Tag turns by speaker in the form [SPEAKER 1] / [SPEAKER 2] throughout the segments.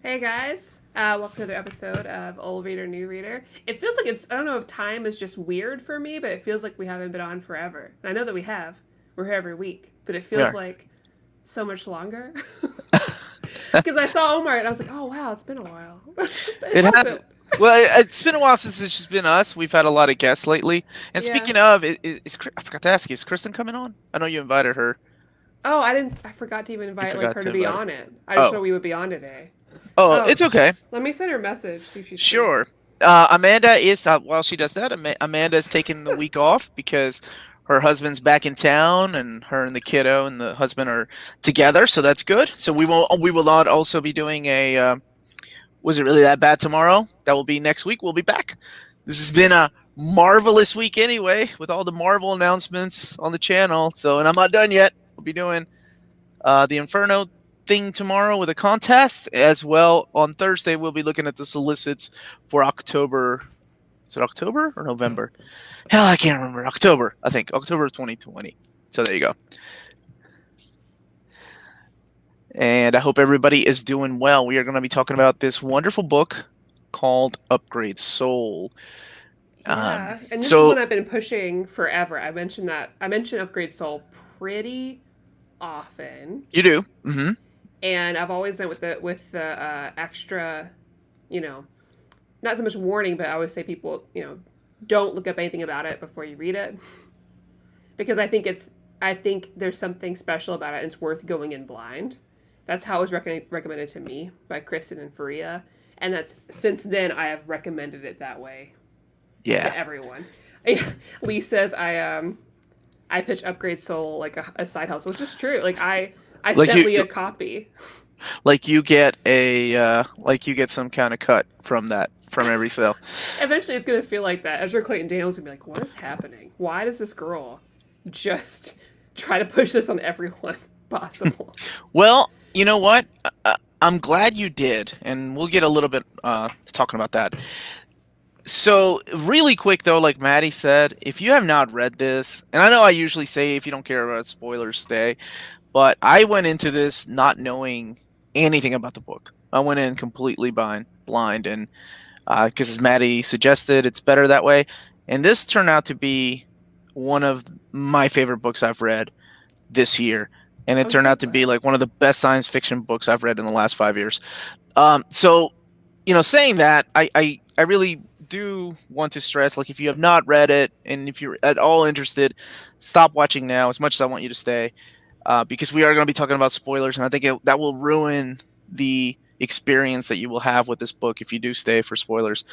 [SPEAKER 1] Hey guys, welcome to another episode of Old Reader, New Reader. It feels like I don't know if time is just weird for me, but it feels like we haven't been on forever. And I know that we have. We're here every week, but it
[SPEAKER 2] We
[SPEAKER 1] feels
[SPEAKER 2] are.
[SPEAKER 1] like so much longer. Because I saw Omar and I was like, oh wow, it's been a while. But it
[SPEAKER 2] It has.
[SPEAKER 1] hasn't.
[SPEAKER 2] Well, it's been a while since it's just been us. We've had a lot of guests lately. And
[SPEAKER 1] Yeah.
[SPEAKER 2] speaking of, I forgot to ask you, is Kristen coming on? I know you invited her.
[SPEAKER 1] Oh, I didn't. I forgot to even
[SPEAKER 2] You
[SPEAKER 1] invite like
[SPEAKER 2] forgot
[SPEAKER 1] her
[SPEAKER 2] to
[SPEAKER 1] to be
[SPEAKER 2] invite her.
[SPEAKER 1] on it. I just know
[SPEAKER 2] Oh,
[SPEAKER 1] we would be on today.
[SPEAKER 2] oh,
[SPEAKER 1] Oh,
[SPEAKER 2] it's okay.
[SPEAKER 1] let me send her a message. See if she's free.
[SPEAKER 2] Sure. Amanda is while she does that. Amanda is taking the week off because her husband's back in town, and her and the kiddo and the husband are together. So that's good. So we will not also be doing a. Was it really that bad tomorrow? That will be next week. We'll be back. This has been a marvelous week anyway, with all the Marvel announcements on the channel. So, and I'm not done yet. We'll be doing the Inferno thing tomorrow with a contest as well. On Thursday, we'll be looking at the solicits for October. Is it October or November? Hell, I can't remember. October, I think. October 2020. So there you go. And I hope everybody is doing well. We are going to be talking about this wonderful book called Upgrade Soul.
[SPEAKER 1] Yeah, and this is
[SPEAKER 2] So
[SPEAKER 1] one I've been pushing forever. I mentioned Upgrade Soul pretty often,
[SPEAKER 2] you do. Mm-hmm.
[SPEAKER 1] and I've always done with the extra, you know, not so much warning, but I always say people, don't look up anything about it before you read it because I think there's something special about it, and it's worth going in blind. That's how it was recommended to me by Kristen and Faria, and that's since then I have recommended it that way
[SPEAKER 2] Yeah.
[SPEAKER 1] to everyone. Lee says I pitch Upgrade Soul like a side hustle, which is true. I
[SPEAKER 2] Like
[SPEAKER 1] sent
[SPEAKER 2] you
[SPEAKER 1] Lee a copy.
[SPEAKER 2] like you get some kind of cut from that from every sale.
[SPEAKER 1] Eventually, it's gonna feel like that. Ezra Claytan Daniels is gonna be like, "What is happening? Why does this girl just try to push this on everyone possible?"
[SPEAKER 2] Well, you know what? I'm glad you did, and we'll get a little bit talking about that. So, really quick though, like Maddie said, if you have not read this, and I know I usually say if you don't care about spoilers, stay, but I went into this not knowing anything about the book. I went in completely blind, and because as Maddie suggested, it's better that way. And this turned out to be one of my favorite books I've read this year, and it
[SPEAKER 1] I'm
[SPEAKER 2] turned
[SPEAKER 1] so
[SPEAKER 2] out to be
[SPEAKER 1] glad.
[SPEAKER 2] like one of the best science fiction books I've read in the last 5 years. So, saying that, I really do want to stress, like, if you have not read it and if you're at all interested, stop watching now. As much as I want you to stay, because we are going to be talking about spoilers, and I think that will ruin the experience that you will have with this book if you do stay for spoilers.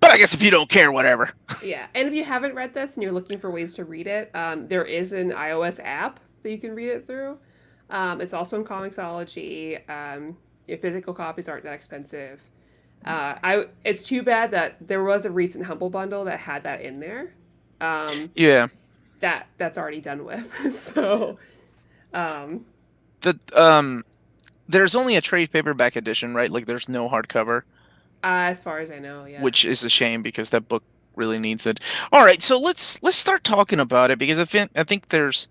[SPEAKER 2] But I guess if you don't care, whatever.
[SPEAKER 1] Yeah, and if you haven't read this and you're looking for ways to read it, there is an iOS app that you can read it through. It's also in Comixology. Your physical copies aren't that expensive. It's too bad that there was a recent Humble Bundle that had that in there. Um,
[SPEAKER 2] Yeah.
[SPEAKER 1] that's already done with. So, um,
[SPEAKER 2] The there's only a trade paperback edition, right? Like there's no hardcover,
[SPEAKER 1] as far as I know, yeah.
[SPEAKER 2] which is a shame because that book really needs it. All right, so let's start talking about it because I think there's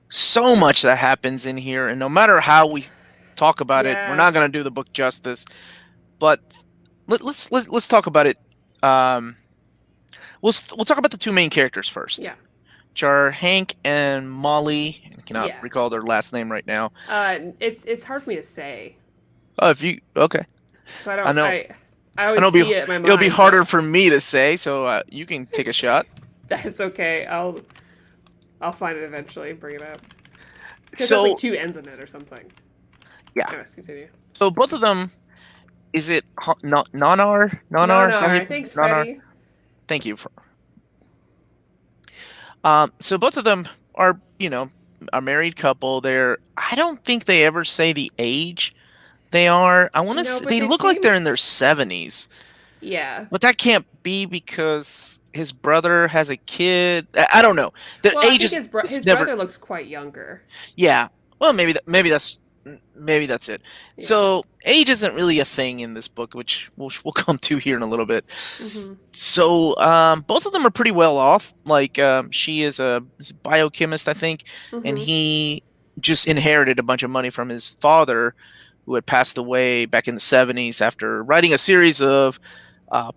[SPEAKER 2] so much that happens in here, and no matter how we talk about it, we're
[SPEAKER 1] Yeah.
[SPEAKER 2] not gonna do the book justice. But let's talk about it. Um, we'll talk about the two main characters first,
[SPEAKER 1] Yeah.
[SPEAKER 2] which are Hank and Molly. I cannot
[SPEAKER 1] Yeah.
[SPEAKER 2] recall their last name right now.
[SPEAKER 1] It's hard for me to say.
[SPEAKER 2] Oh, if you okay,
[SPEAKER 1] So
[SPEAKER 2] I know.
[SPEAKER 1] I
[SPEAKER 2] I know
[SPEAKER 1] always see it in my
[SPEAKER 2] it'll be
[SPEAKER 1] mind, but
[SPEAKER 2] harder for me to say, so you can take a shot.
[SPEAKER 1] that's okay. I'll find it eventually and bring it up. Because that's like
[SPEAKER 2] So
[SPEAKER 1] two ends in it or something.
[SPEAKER 2] yeah,
[SPEAKER 1] Anyways, continue.
[SPEAKER 2] so both of them. Is it Nonar?
[SPEAKER 1] No,
[SPEAKER 2] Nonar? Is
[SPEAKER 1] no.
[SPEAKER 2] that
[SPEAKER 1] All
[SPEAKER 2] how you
[SPEAKER 1] right. Thanks,
[SPEAKER 2] Nonar?
[SPEAKER 1] Freddie.
[SPEAKER 2] Thank you for. So both of them are a married couple. I don't think they ever say the age they are. I want to.
[SPEAKER 1] No, but
[SPEAKER 2] They
[SPEAKER 1] they
[SPEAKER 2] look like
[SPEAKER 1] seem.
[SPEAKER 2] they're in their 70s,
[SPEAKER 1] Yeah.
[SPEAKER 2] but that can't be because his brother has a kid. I don't know. The
[SPEAKER 1] Well, I
[SPEAKER 2] age
[SPEAKER 1] think
[SPEAKER 2] is it's
[SPEAKER 1] his
[SPEAKER 2] never.
[SPEAKER 1] brother looks quite younger.
[SPEAKER 2] Yeah. Well, maybe that's it.
[SPEAKER 1] Yeah.
[SPEAKER 2] So age isn't really a thing in this book, which we'll come to here in a little bit.
[SPEAKER 1] Mm-hmm.
[SPEAKER 2] So both of them are pretty well off. Like she is a biochemist, I think, and
[SPEAKER 1] Mm-hmm.
[SPEAKER 2] he just inherited a bunch of money from his father, who had passed away back in the 70s after writing a series of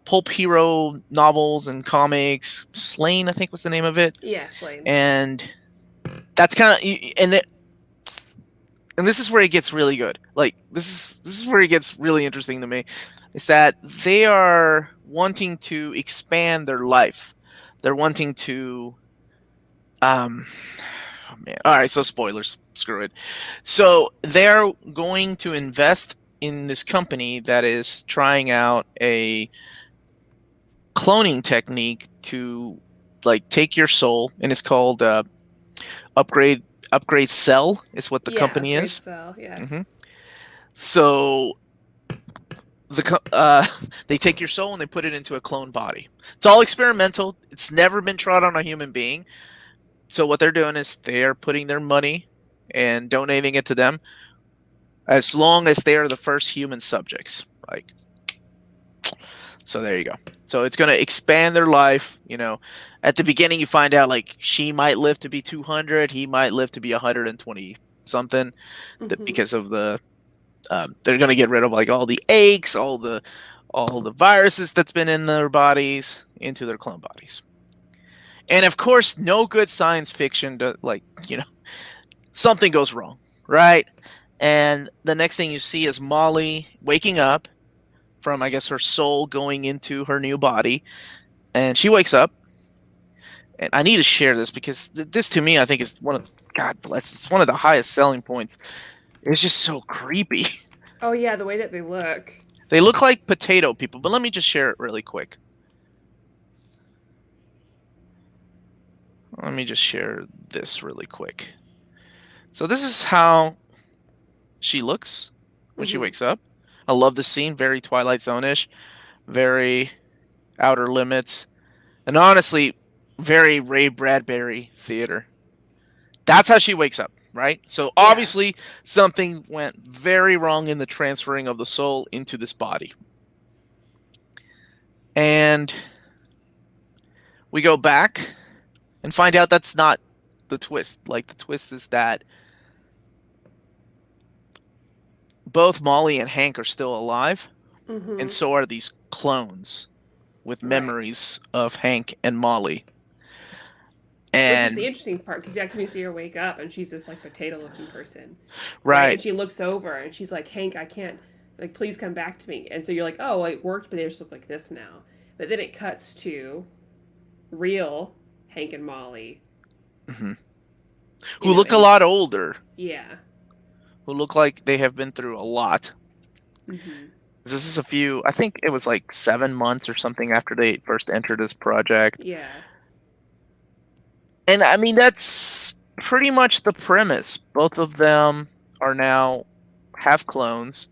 [SPEAKER 2] pulp hero novels and comics. Slain, I think, was the name of it.
[SPEAKER 1] Yeah, Slain.
[SPEAKER 2] And that's kind of and this is where it gets really good. Like this is where it gets really interesting to me. Is that they are wanting to expand their life. They're wanting to oh man. All right, so spoilers. Screw it. So they're going to invest in this company that is trying out a cloning technique to like take your soul, and it's called upgrade cell is what the company
[SPEAKER 1] Upgrade
[SPEAKER 2] is.
[SPEAKER 1] Cell, yeah.
[SPEAKER 2] Mm-hmm. So they take your soul and they put it into a clone body. It's all experimental. It's never been tried on a human being. So what they're doing is they are putting their money and donating it to them as long as they are the first human subjects. Like, so there you go. So it's going to expand their life. You know, at the beginning you find out like she might live to be 200, he might live to be 120 something, because of the they're going to get rid of like all the aches, all the viruses that's been in their bodies into their clone bodies. And of course, no good science fiction something goes wrong, right? And the next thing you see is Molly waking up from, I guess, her soul going into her new body. And she wakes up. And I need to share this because this to me, I think, is God bless, it's one of the highest selling points. It's just so creepy.
[SPEAKER 1] Oh yeah, the way that they look.
[SPEAKER 2] They look like potato people, but let me just share it really quick. Let me just share this really quick. So this is how she looks when she wakes up. I love the scene, very Twilight Zone-ish, very Outer Limits, and honestly, very Ray Bradbury theater. That's how she wakes up, right? So obviously something went very wrong in the transferring of the soul into this body. And we go back and find out that's not the twist. Like, the twist is that both Molly and Hank are still alive, and so are these clones with memories of Hank and Molly. And
[SPEAKER 1] which is the interesting part, because you see her wake up and she's this like potato-looking person,
[SPEAKER 2] right?
[SPEAKER 1] And she looks over and she's like, "Hank, I can't, like, please come back to me." And so you're like, "Oh, it worked, but they just look like this now." But then it cuts to real Hank and Molly,
[SPEAKER 2] who look a lot older.
[SPEAKER 1] Yeah.
[SPEAKER 2] Who look like they have been through a lot. This is I think it was like 7 months or something after they first entered this project.
[SPEAKER 1] Yeah.
[SPEAKER 2] And I mean, that's pretty much the premise. Both of them are now have clones,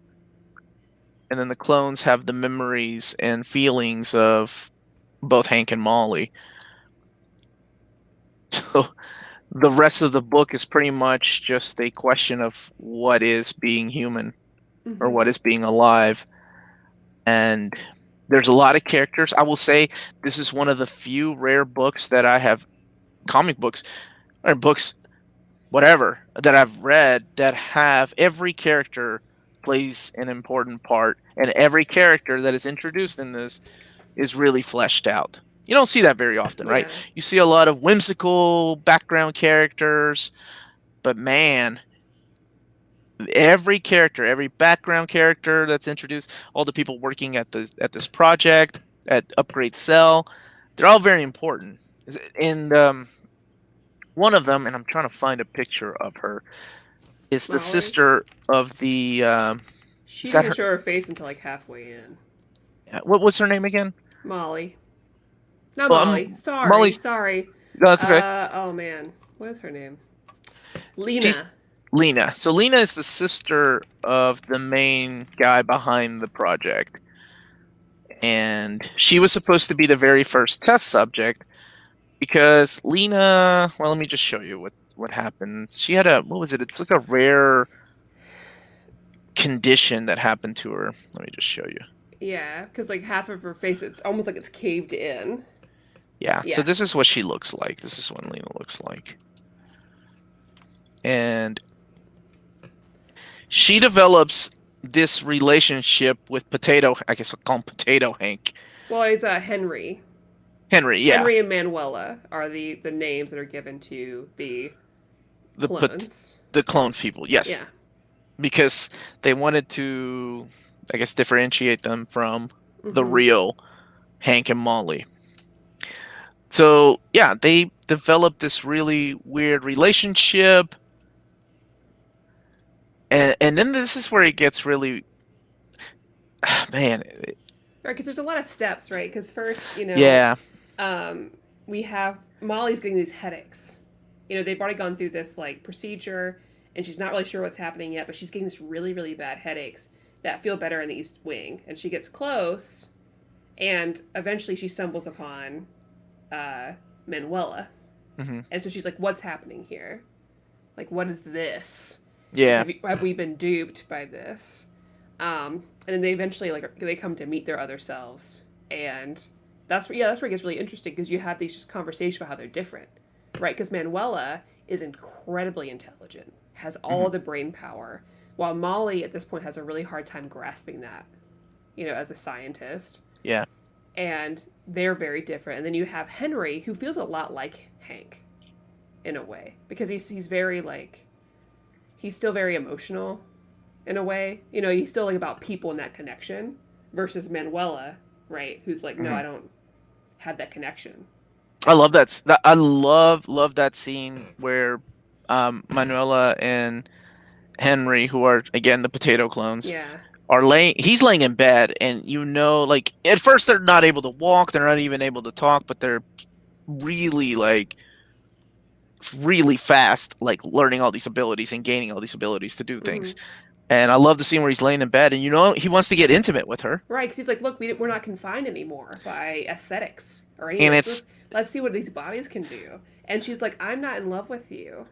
[SPEAKER 2] and then the clones have the memories and feelings of both Hank and Molly. So the rest of the book is pretty much just a question of what is being human, or what is being alive. And there's a lot of characters. I will say this is one of the few rare books that I have, comic books, or books, whatever, that I've read that have every character plays an important part, and every character that is introduced in this is really fleshed out. You don't see that very often, right? You see a lot of whimsical background characters, but man, every character, every background character that's introduced, all the people working at this project, at Upgrade Cell, they're all very important. And one of them, and I'm trying to find a picture of her, is the sister of the.
[SPEAKER 1] She didn't show her face until like halfway in.
[SPEAKER 2] What was her name again?
[SPEAKER 1] Molly. Not Molly. Sorry.
[SPEAKER 2] No, that's okay.
[SPEAKER 1] Oh man, what is her name? Lena.
[SPEAKER 2] Lena. So Lena is the sister of the main guy behind the project, and she was supposed to be the very first test subject, because Lena. Well, let me just show you what happened. She had what was it? It's like a rare condition that happened to her. Let me just show you.
[SPEAKER 1] Yeah, because like half of her face, it's almost like it's caved in.
[SPEAKER 2] Yeah, so this is what she looks like. This is what Lena looks like. And she develops this relationship with Potato. I guess we'll call him Potato Hank.
[SPEAKER 1] Well, it's Henry.
[SPEAKER 2] Henry, yeah,
[SPEAKER 1] Henry and Manuela are the names that are given to the
[SPEAKER 2] the
[SPEAKER 1] clones.
[SPEAKER 2] the clone people. Yes,
[SPEAKER 1] Yeah.
[SPEAKER 2] because they wanted to, I guess, differentiate them from the
[SPEAKER 1] Mm-hmm.
[SPEAKER 2] real Hank and Molly. So yeah, they developed this really weird relationship, and then this is where it gets really, man,
[SPEAKER 1] Right, because there's a lot of steps, right? Because first,
[SPEAKER 2] yeah,
[SPEAKER 1] um, we have Molly's getting these headaches. They've already gone through this like procedure, and she's not really sure what's happening yet, but she's getting this really, really bad headaches that feel better in the East Wing. And she gets close, and eventually she stumbles upon uh, Manuela,
[SPEAKER 2] hmm
[SPEAKER 1] and so she's like, "What's happening here? Like, what is this? Like,
[SPEAKER 2] yeah,
[SPEAKER 1] have we been duped by this?" And then they eventually they come to meet their other selves, and that's where it gets really interesting because you have these just conversations about how they're different, right? Because Manuela is incredibly intelligent, has all
[SPEAKER 2] hmm
[SPEAKER 1] the brain power, while Molly at this point has a really hard time grasping that, as a scientist,
[SPEAKER 2] yeah.
[SPEAKER 1] and they're very different. And then you have Henry, who feels a lot like Hank in a way because he's very like he's still very emotional in a way. He's still like about people and that connection versus Manuela, right? Who's like, no,
[SPEAKER 2] hmm
[SPEAKER 1] I don't have that connection.
[SPEAKER 2] I love that. I love that scene where Manuela and Henry, who are again the potato clones,
[SPEAKER 1] Yeah.
[SPEAKER 2] are laying. He's laying in bed, and like at first they're not able to walk, they're not even able to talk, but they're really like really fast, like learning all these abilities and gaining all these abilities to do
[SPEAKER 1] Mm-hmm.
[SPEAKER 2] things. And I love the scene where he's laying in bed, and he wants to get intimate with her,
[SPEAKER 1] Right, because he's like, look, we're not confined anymore by aesthetics or any of
[SPEAKER 2] and
[SPEAKER 1] this.
[SPEAKER 2] it's
[SPEAKER 1] Let's see what these bodies can do. And she's like, I'm not in love with you.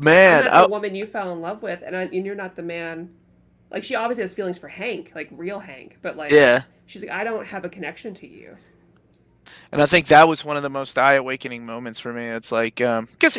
[SPEAKER 1] Like, I'm
[SPEAKER 2] man,
[SPEAKER 1] not the woman you fell in love with, and you're not the man. Like, she obviously has feelings for Hank, like real Hank, but like,
[SPEAKER 2] yeah.
[SPEAKER 1] she's like, I don't have a connection to you.
[SPEAKER 2] And I think that was one of the most eye awakening moments for me. It's like because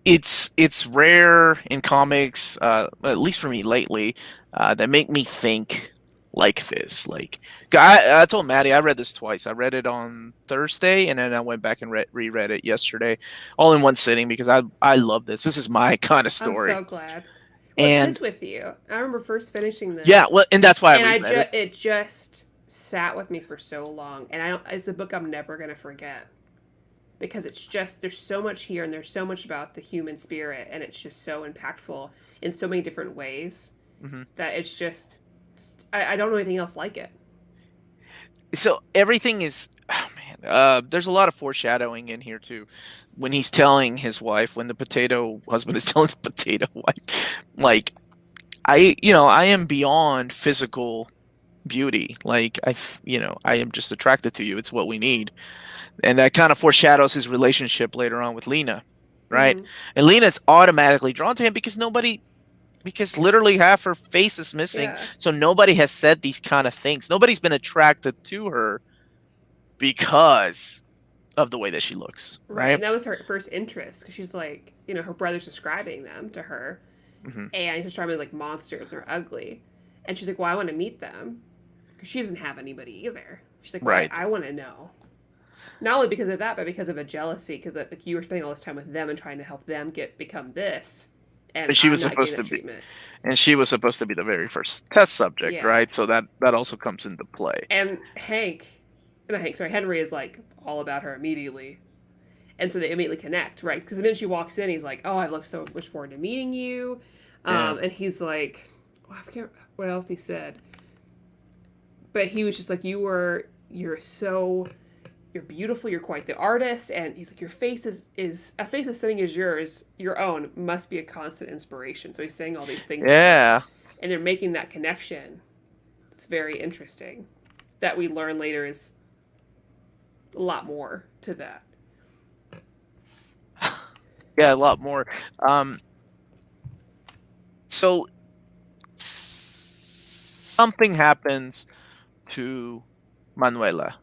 [SPEAKER 2] it's rare in comics, at least for me lately, that make me think like this. Like I told Maddie I read this twice. I read it on Thursday, and then I went back and reread it yesterday, all in one sitting because I love this. This is my kind of
[SPEAKER 1] I'm
[SPEAKER 2] story.
[SPEAKER 1] so glad. What
[SPEAKER 2] And
[SPEAKER 1] sits with you? I remember first finishing
[SPEAKER 2] yeah,
[SPEAKER 1] this,
[SPEAKER 2] well, and that's why I
[SPEAKER 1] and
[SPEAKER 2] reread it.
[SPEAKER 1] it just sat with me for so long, and I don't. It's a book I'm never gonna forget because it's just there's so much here, and there's so much about the human spirit, and it's just so impactful in so many different ways
[SPEAKER 2] hmm
[SPEAKER 1] that it's just I don't know anything else like it.
[SPEAKER 2] So everything is, oh man, there's a lot of foreshadowing in here too. When he's telling his wife, when the potato husband is telling the potato wife, like I am beyond physical beauty. Like I am just attracted to you. It's what we need, and that kind of foreshadows his relationship later on with Lena, right?
[SPEAKER 1] Mm-hmm.
[SPEAKER 2] And Lena's automatically drawn to him because literally half her face is missing,
[SPEAKER 1] Yeah.
[SPEAKER 2] so nobody has said these kind of things. Nobody's been attracted to her because of the way that she looks,
[SPEAKER 1] Right,
[SPEAKER 2] right?
[SPEAKER 1] and that was her first interest because she's like, her brother's describing them to her,
[SPEAKER 2] hmm
[SPEAKER 1] and he's describing them like monsters. They're ugly, and she's like, "Well, I want to meet them," because she doesn't have anybody either. She's like, "Well,
[SPEAKER 2] Right.
[SPEAKER 1] I want to know." Not only because of that, but because of a jealousy, because like you were spending all this time with them and trying to help them become this, and
[SPEAKER 2] And she
[SPEAKER 1] I'm
[SPEAKER 2] was
[SPEAKER 1] not getting
[SPEAKER 2] supposed
[SPEAKER 1] that
[SPEAKER 2] to be,
[SPEAKER 1] treatment.
[SPEAKER 2] and she was supposed to be the very first test subject,
[SPEAKER 1] Yeah,
[SPEAKER 2] right? So that also comes into play.
[SPEAKER 1] and Henry is like all about her immediately, and so they immediately connect, right? Because the minute she walks in, he's like, "Oh, I look so much forward to meeting you,"
[SPEAKER 2] Yeah.
[SPEAKER 1] and he's like, I forget what else he said, but he was just like, you're beautiful, you're quite the artist," and he's like, "Your face is a face as stunning as yours, your own, must be a constant inspiration." So he's saying all these things to her,
[SPEAKER 2] Yeah.
[SPEAKER 1] and they're making that connection. It's very interesting that we learn later is a lot more to that.
[SPEAKER 2] Yeah, a lot more. Um, so something happens to Manuela.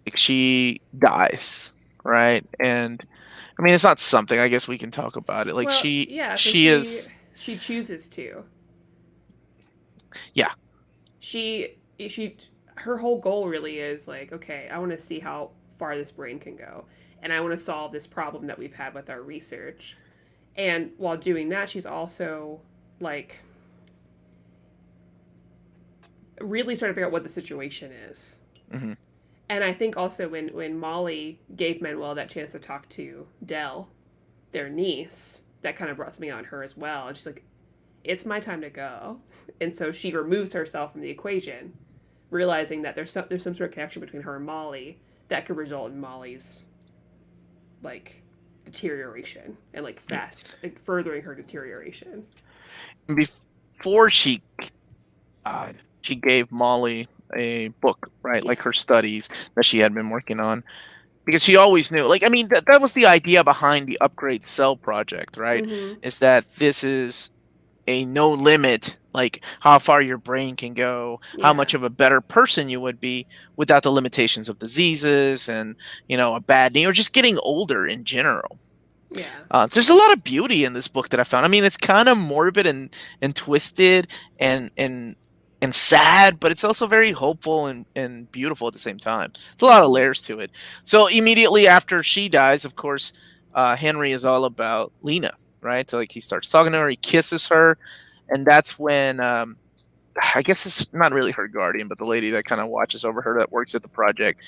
[SPEAKER 2] Like she dies, right? And I mean, it's not something. I guess we can talk about it. Like
[SPEAKER 1] Well, yeah, so
[SPEAKER 2] she is
[SPEAKER 1] she chooses to.
[SPEAKER 2] Yeah.
[SPEAKER 1] She her whole goal really is like, okay, I want to see how far this brain can go, and I want to solve this problem that we've had with our research. And while doing that, she's also like really starting to figure out what the situation is.
[SPEAKER 2] Hmm.
[SPEAKER 1] And I think also when Molly gave Manuel that chance to talk to Dell, their niece, that kind of brought something out in her as well. And she's like, it's my time to go. And so she removes herself from the equation, realizing that there's some sort of connection between her and Molly that could result in Molly's like deterioration and like fast like furthering her deterioration.
[SPEAKER 2] Before she gave Molly a book, right? Like
[SPEAKER 1] Yeah.
[SPEAKER 2] her studies that she had been working on. Because she always knew, like, I mean, that was the idea behind the Upgrade Cell project, right?
[SPEAKER 1] Mm-hmm.
[SPEAKER 2] Is that this is a no limit, like how far your brain can go, how
[SPEAKER 1] Yeah.
[SPEAKER 2] much of a better person you would be without the limitations of diseases and, a bad knee or just getting older in general.
[SPEAKER 1] Yeah.
[SPEAKER 2] There's a lot of beauty in this book that I found. I mean, it's kind of morbid and twisted and sad, but it's also very hopeful and beautiful at the same time. It's a lot of layers to it. So immediately after she dies, of course, Henry is all about Lena, right? So like he starts talking to her, he kisses her, and that's when I guess it's not really her guardian, but the lady that kind of watches over her that works at the project.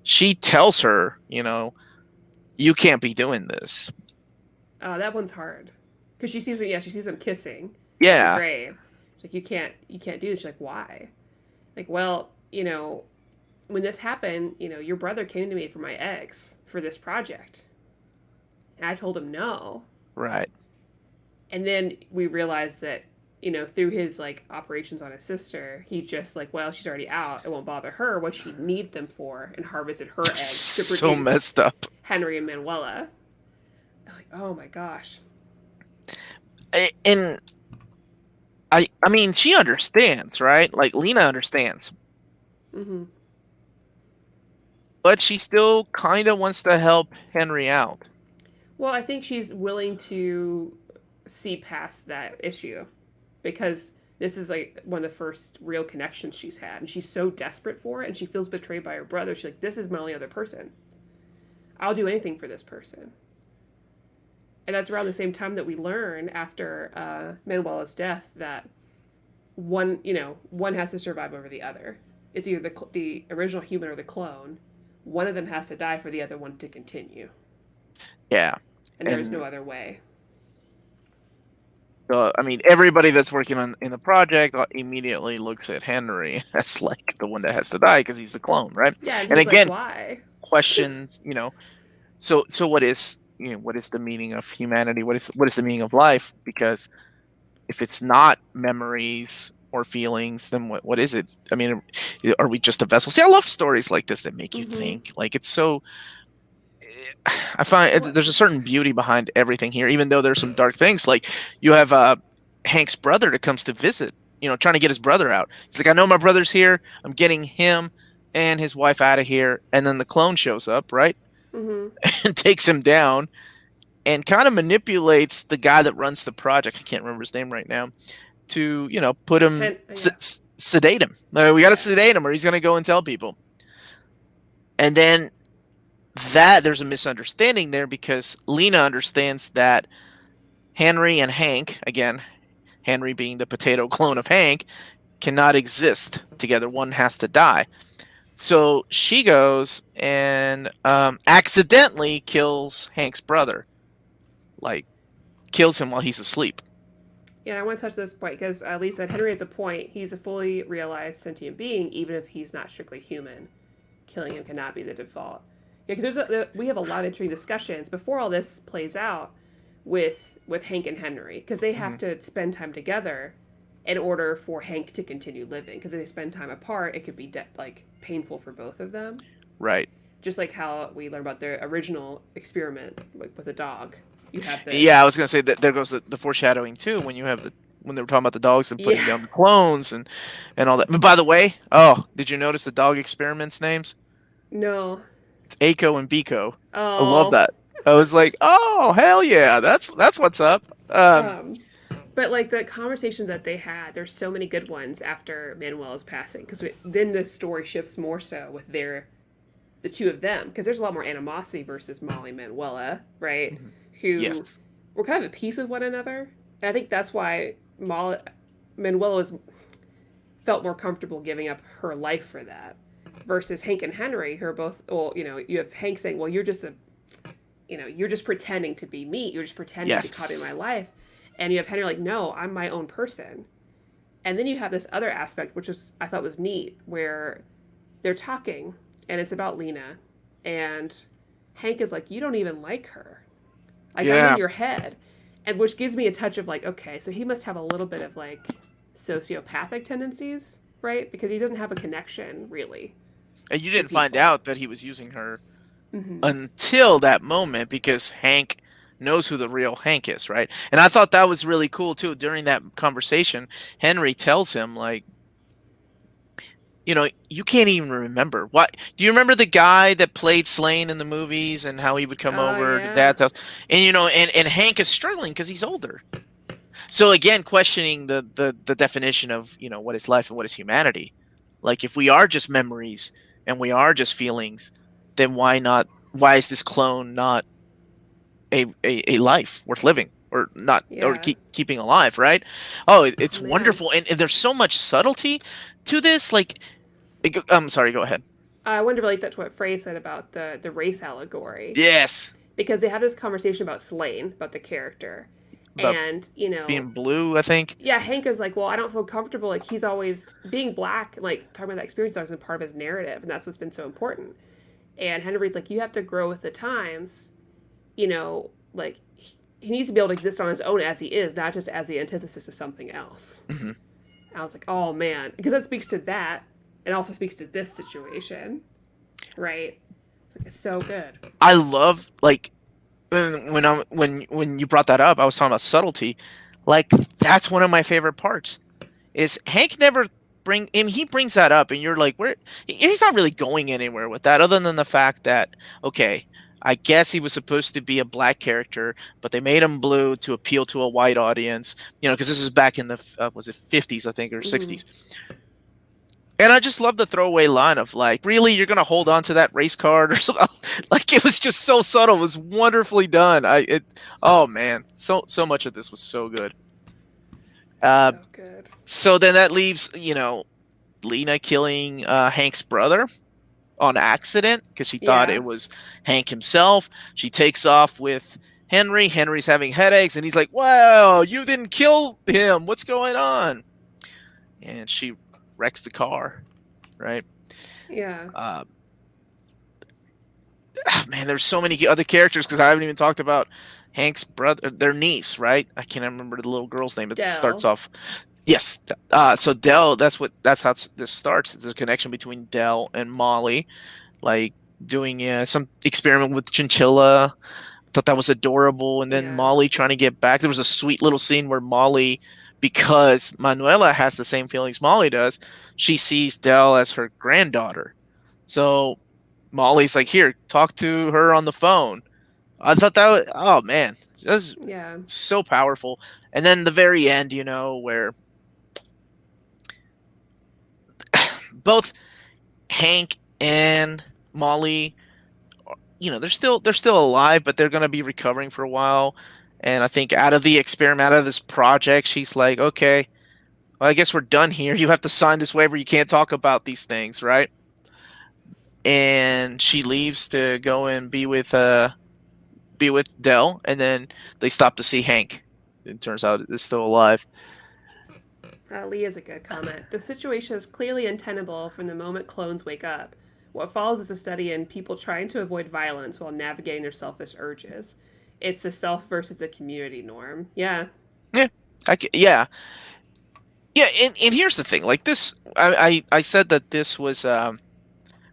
[SPEAKER 2] She tells her, you can't be doing this.
[SPEAKER 1] Oh, that one's hard because she sees it. Yeah, she sees them kissing at the
[SPEAKER 2] Yeah,
[SPEAKER 1] grave. She's like, you can't do this. She's like, why? Like, well, when this happened, your brother came to me for my eggs for this project, and I told him no.
[SPEAKER 2] right.
[SPEAKER 1] And then we realized that, through his like operations on his sister, he just like, well, she's already out. It won't bother her. What she need them for, and harvested her eggs to
[SPEAKER 2] So
[SPEAKER 1] produce
[SPEAKER 2] messed up.
[SPEAKER 1] Henry and Manuela. Like, oh my gosh.
[SPEAKER 2] And I mean, she understands, right? Like Lena understands,
[SPEAKER 1] Mm-hmm.
[SPEAKER 2] but she still kind of wants to help Henry out.
[SPEAKER 1] Well, I think she's willing to see past that issue because this is like one of the first real connections she's had, and she's so desperate for it, and she feels betrayed by her brother. She's like, "This is my only other person. I'll do anything for this person." And that's around the same time that we learn after Manuela's death that one has to survive over the other. It's either the original human or the clone. One of them has to die for the other one to continue,
[SPEAKER 2] Yeah,
[SPEAKER 1] and there's no
[SPEAKER 2] and
[SPEAKER 1] other way.
[SPEAKER 2] I mean, everybody that's working in the project immediately looks at Henry as like the one that has to die because he's the clone, right?
[SPEAKER 1] Yeah, and
[SPEAKER 2] And
[SPEAKER 1] he's like,
[SPEAKER 2] again,
[SPEAKER 1] "Why?"
[SPEAKER 2] questions, so what is the meaning of humanity? What is the meaning of life? Because if it's not memories or feelings, then what is it? I mean, are we just a vessel? See, I love stories like this that make you
[SPEAKER 1] Mm-hmm.
[SPEAKER 2] think. Like it's so. I find
[SPEAKER 1] Well,
[SPEAKER 2] there's a certain beauty behind everything here, even though there's some dark things. Like you have Hank's brother that comes to visit, trying to get his brother out. He's like, I know my brother's here. I'm getting him and his wife out of here. And then the clone shows up, right,
[SPEAKER 1] mm-hmm.
[SPEAKER 2] and takes him down and kind of manipulates the guy that runs the project. I can't remember his name right now. To put him
[SPEAKER 1] Yeah,
[SPEAKER 2] sedate him. We got to
[SPEAKER 1] yeah,
[SPEAKER 2] sedate him, or he's going to go and tell people. And then that there's a misunderstanding there because Lena understands that Henry and Hank, again, Henry being the potato clone of Hank, cannot exist together. One has to die. So she goes and accidentally kills Hank's brother, like kills him while he's asleep.
[SPEAKER 1] yeah. I want to touch this point because at least at Henry has a point. He's a fully realized sentient being, even if he's not strictly human. Killing him cannot be the default. Yeah, because we have a lot of interesting discussions before all this plays out with Hank and Henry because they have
[SPEAKER 2] Mm-hmm.
[SPEAKER 1] to spend time together in order for Hank to continue living. Because if they spend time apart, it could be like painful for both of them.
[SPEAKER 2] Right.
[SPEAKER 1] Just like how we learned about the original experiment with the dog. You have the
[SPEAKER 2] Yeah, I was gonna say that there goes the foreshadowing too when when they were talking about the dogs and putting
[SPEAKER 1] yeah
[SPEAKER 2] down the clones and all that. But by the way, oh, did you notice the dog experiments names?
[SPEAKER 1] no
[SPEAKER 2] It's Aiko and Biko. I love
[SPEAKER 1] oh
[SPEAKER 2] that. I was like, oh hell yeah, that's what's up.
[SPEAKER 1] um But like the conversations that they had, there's so many good ones after Manuel's passing because then the story shifts more so with the two of them because there's a lot more animosity versus Molly and Manuela, right?
[SPEAKER 2] Mhm.
[SPEAKER 1] Who
[SPEAKER 2] Yes.
[SPEAKER 1] were kind of at peace with one another. And I think that's why Manuela was felt more comfortable giving up her life for that versus Hank and Henry, who are both, well, you have Hank saying, well, you're just pretending to be me. You're just pretending to be copying my
[SPEAKER 2] Yes.
[SPEAKER 1] life. And you have Henry like, no, I'm my own person. And then you have this other aspect, which was I thought was neat, where they're talking and it's about Lena. And Hank is like, you don't even like her. Like, I'm in
[SPEAKER 2] Yeah.
[SPEAKER 1] your head. And which gives me a touch of like, okay, so he must have a little bit of like sociopathic tendencies, right? Because he doesn't have a connection really
[SPEAKER 2] And you
[SPEAKER 1] to
[SPEAKER 2] didn't find
[SPEAKER 1] people.
[SPEAKER 2] out that he was using her
[SPEAKER 1] Mm-hmm.
[SPEAKER 2] until that moment because Hank knows who the real Hank is, right? And I thought that was really cool too. During that conversation, Henry tells him like, you can't even remember. What do you remember the guy that played Slane in the movies and how he would come
[SPEAKER 1] Oh,
[SPEAKER 2] over to
[SPEAKER 1] yeah.
[SPEAKER 2] dad's house? And and Hank is struggling because he's older. So again, questioning the definition of, what is life and what is humanity. Like if we are just memories and we are just feelings, then why is this clone not a life worth living or not or
[SPEAKER 1] Yeah.
[SPEAKER 2] keeping alive, right? Oh, it's
[SPEAKER 1] Man.
[SPEAKER 2] wonderful, and there's so much subtlety to this. Like, I'm sorry, go ahead.
[SPEAKER 1] I wanted to relate that to what Frey said about the race allegory.
[SPEAKER 2] Yes,
[SPEAKER 1] Because they have this conversation about Slane, about the character.
[SPEAKER 2] about
[SPEAKER 1] And,
[SPEAKER 2] being blue, I think.
[SPEAKER 1] yeah, Hank is like, well, I don't feel comfortable. Like, he's always being black, like, talking about that experience has always been part of his narrative. And that's what's been so important. And Henry's like, you have to grow with the times. Like, he needs to be able to exist on his own as he is, not just as the antithesis of something else.
[SPEAKER 2] Hmm.
[SPEAKER 1] And I was like, oh, man. Because that speaks to that. It also speaks to this situation, right? It's so good.
[SPEAKER 2] I love like when you brought that up, I was talking about subtlety. Like that's one of my favorite parts. Is Hank never he brings that up and you're like where he's not really going anywhere with that other than the fact that okay, I guess he was supposed to be a black character, but they made him blue to appeal to a white audience, because this is back in the was it 50s I think or
[SPEAKER 1] Mm-hmm.
[SPEAKER 2] 60s. And I just love the throwaway line of like, really, you're gonna hold on to that race card or something? Like it was just so subtle. It was wonderfully done. Oh man, so much of this was so good. Uh,
[SPEAKER 1] So good.
[SPEAKER 2] so then that leaves Lena killing Hank's brother on accident because she thought
[SPEAKER 1] Yeah.
[SPEAKER 2] it was Hank himself. She takes off with Henry. Henry's having headaches, and he's like, "Wow, you didn't kill him. What's going on?" And she wrecks the car, right?
[SPEAKER 1] Yeah.
[SPEAKER 2] Uh, Man, there's so many other characters because I haven't even talked about Hank's brother, their niece, right? I can't remember the little girl's name. It starts
[SPEAKER 1] Dell.
[SPEAKER 2] off. Yes. So Dell, that's how this starts. It's a connection between Dell and Molly, like doing some experiment with chinchilla. I thought that was adorable. And then
[SPEAKER 1] Yeah.
[SPEAKER 2] Molly trying to get back. There was a sweet little scene where Molly, because Manuela has the same feelings Molly does, she sees Dell as her granddaughter. So Molly's like, here, talk to her on the phone. I thought that was, oh man, that was
[SPEAKER 1] Yeah.
[SPEAKER 2] so powerful. And then the very end, where both Hank and Molly, they're still alive, but they're gonna be recovering for a while. And I think out of the experiment, out of this project, she's like, okay, well, I guess we're done here. You have to sign this waiver. You can't talk about these things, right? And she leaves to go and be with Dell, and then they stop to see Hank. It turns out it's still alive.
[SPEAKER 1] Lee is a good comment. The situation is clearly untenable from the moment clones wake up. What follows is a study in people trying to avoid violence while navigating their selfish urges. It's the self versus the community norm. Yeah.
[SPEAKER 2] Yeah, yeah, yeah. And here's the thing: like this, I said that this was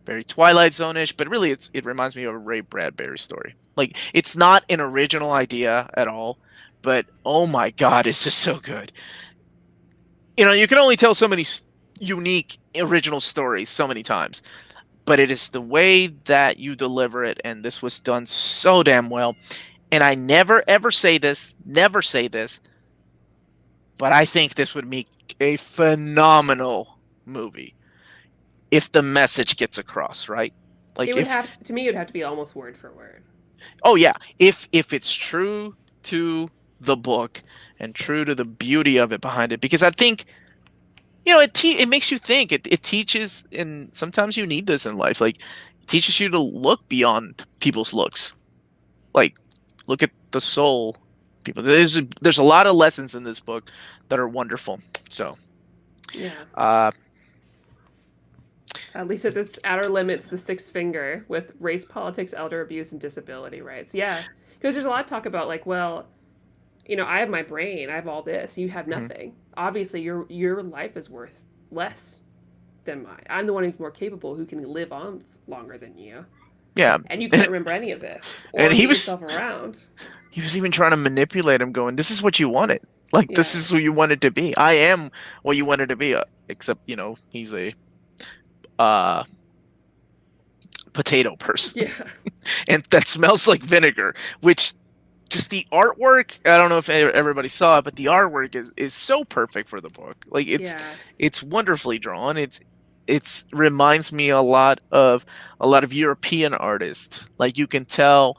[SPEAKER 2] very Twilight Zone-ish, but really it reminds me of a Ray Bradbury story. Like it's not an original idea at all, but oh my god, it's just so good. You can only tell so many unique original stories so many times, but it is the way that you deliver it, and this was done so damn well. And I never ever say this, never say this, but I think this would make a phenomenal movie if the message gets across, right?
[SPEAKER 1] It
[SPEAKER 2] Like
[SPEAKER 1] would
[SPEAKER 2] if
[SPEAKER 1] have to me. It would have to be almost word for word.
[SPEAKER 2] oh yeah, if it's true to the book and true to the beauty of it behind it, because I think it makes you think. It teaches, and sometimes you need this in life. Like it teaches you to look beyond people's looks. Like look at the soul. People, there's a lot of lessons in this book that are wonderful. So,
[SPEAKER 1] Yeah.
[SPEAKER 2] uh,
[SPEAKER 1] At least it's outer limits, the sixth finger with race, politics, elder abuse, and disability rights. Yeah, because there's a lot of talk about like, well, I have my brain, I have all this, you have
[SPEAKER 2] mhm.
[SPEAKER 1] nothing. Obviously, your life is worth less than mine. I'm the one who's more capable, who can live on longer than you,
[SPEAKER 2] Yeah,
[SPEAKER 1] and you can't remember any of this
[SPEAKER 2] and
[SPEAKER 1] or
[SPEAKER 2] he
[SPEAKER 1] get
[SPEAKER 2] was
[SPEAKER 1] yourself around.
[SPEAKER 2] he was even trying to manipulate him, going, "This is what you wanted. Like this
[SPEAKER 1] Yeah,
[SPEAKER 2] is who you wanted to be. I am what you wanted to be." Except he's a uh potato person,
[SPEAKER 1] yeah,
[SPEAKER 2] and that smells like vinegar. Which just the artwork. I don't know if everybody saw it, but the artwork is so perfect for the book. Like
[SPEAKER 1] yeah,
[SPEAKER 2] it's wonderfully drawn. It's reminds me a lot of European artists. Like you can tell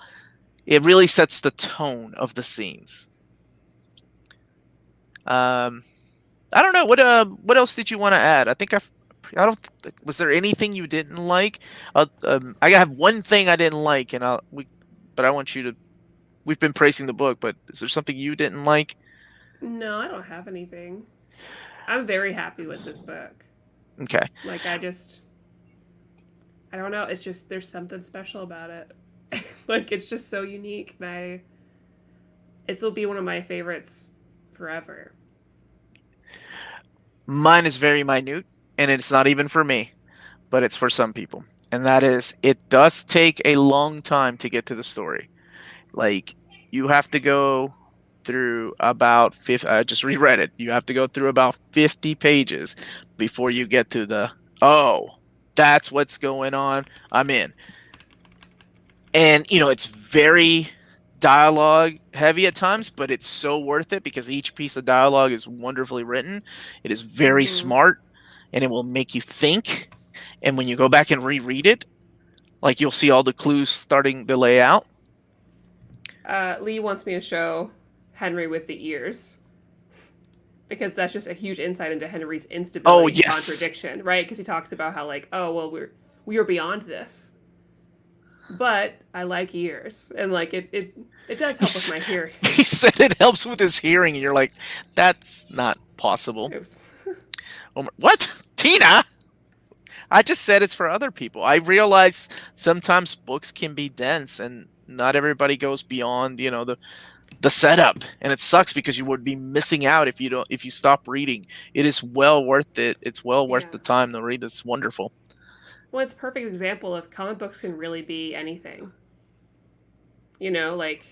[SPEAKER 2] it really sets the tone of the scenes. Um, I don't know what else did you want to add? I don't was there anything you didn't like? I have one thing I didn't like, and but I want you to. We've been praising the book, but is there something you didn't like?
[SPEAKER 1] no, I don't have anything. I'm very happy with this book.
[SPEAKER 2] Okay.
[SPEAKER 1] Like, I don't know, it's just there's something special about it. Like, it's just so unique, and this will be one of my favorites forever.
[SPEAKER 2] Mine is very minute, and it's not even for me, but it's for some people. And that is, it does take a long time to get to the story. Like, you have to go through about 50, I just reread it. You have to go through about 50 pages before you get to oh, that's what's going on. I'm in. And, it's very dialogue heavy at times, but it's so worth it because each piece of dialogue is wonderfully written. It is very
[SPEAKER 1] Mm-hmm.
[SPEAKER 2] smart, and it will make you think. And when you go back and reread it, like you'll see all the clues starting to lay out.
[SPEAKER 1] Lee wants me to show Henry with the ears because that's just a huge insight into Henry's
[SPEAKER 2] Oh,
[SPEAKER 1] instability and
[SPEAKER 2] yes.
[SPEAKER 1] contradiction, right? Because he talks about how like, oh well, we are beyond this, but I like ears, and like it does help with my hearing.
[SPEAKER 2] He said it helps with his hearing, and you're like, that's not possible.
[SPEAKER 1] Oops.
[SPEAKER 2] Omar, what? Tina? I just said it's for other people. I realize sometimes books can be dense, and not everybody goes beyond, the setup, and it sucks because you would be missing out if you stop reading. It is well worth it. It's well worth
[SPEAKER 1] Yeah.
[SPEAKER 2] the time to read. It's wonderful.
[SPEAKER 1] Well, it's a perfect example of comic books can really be anything. Like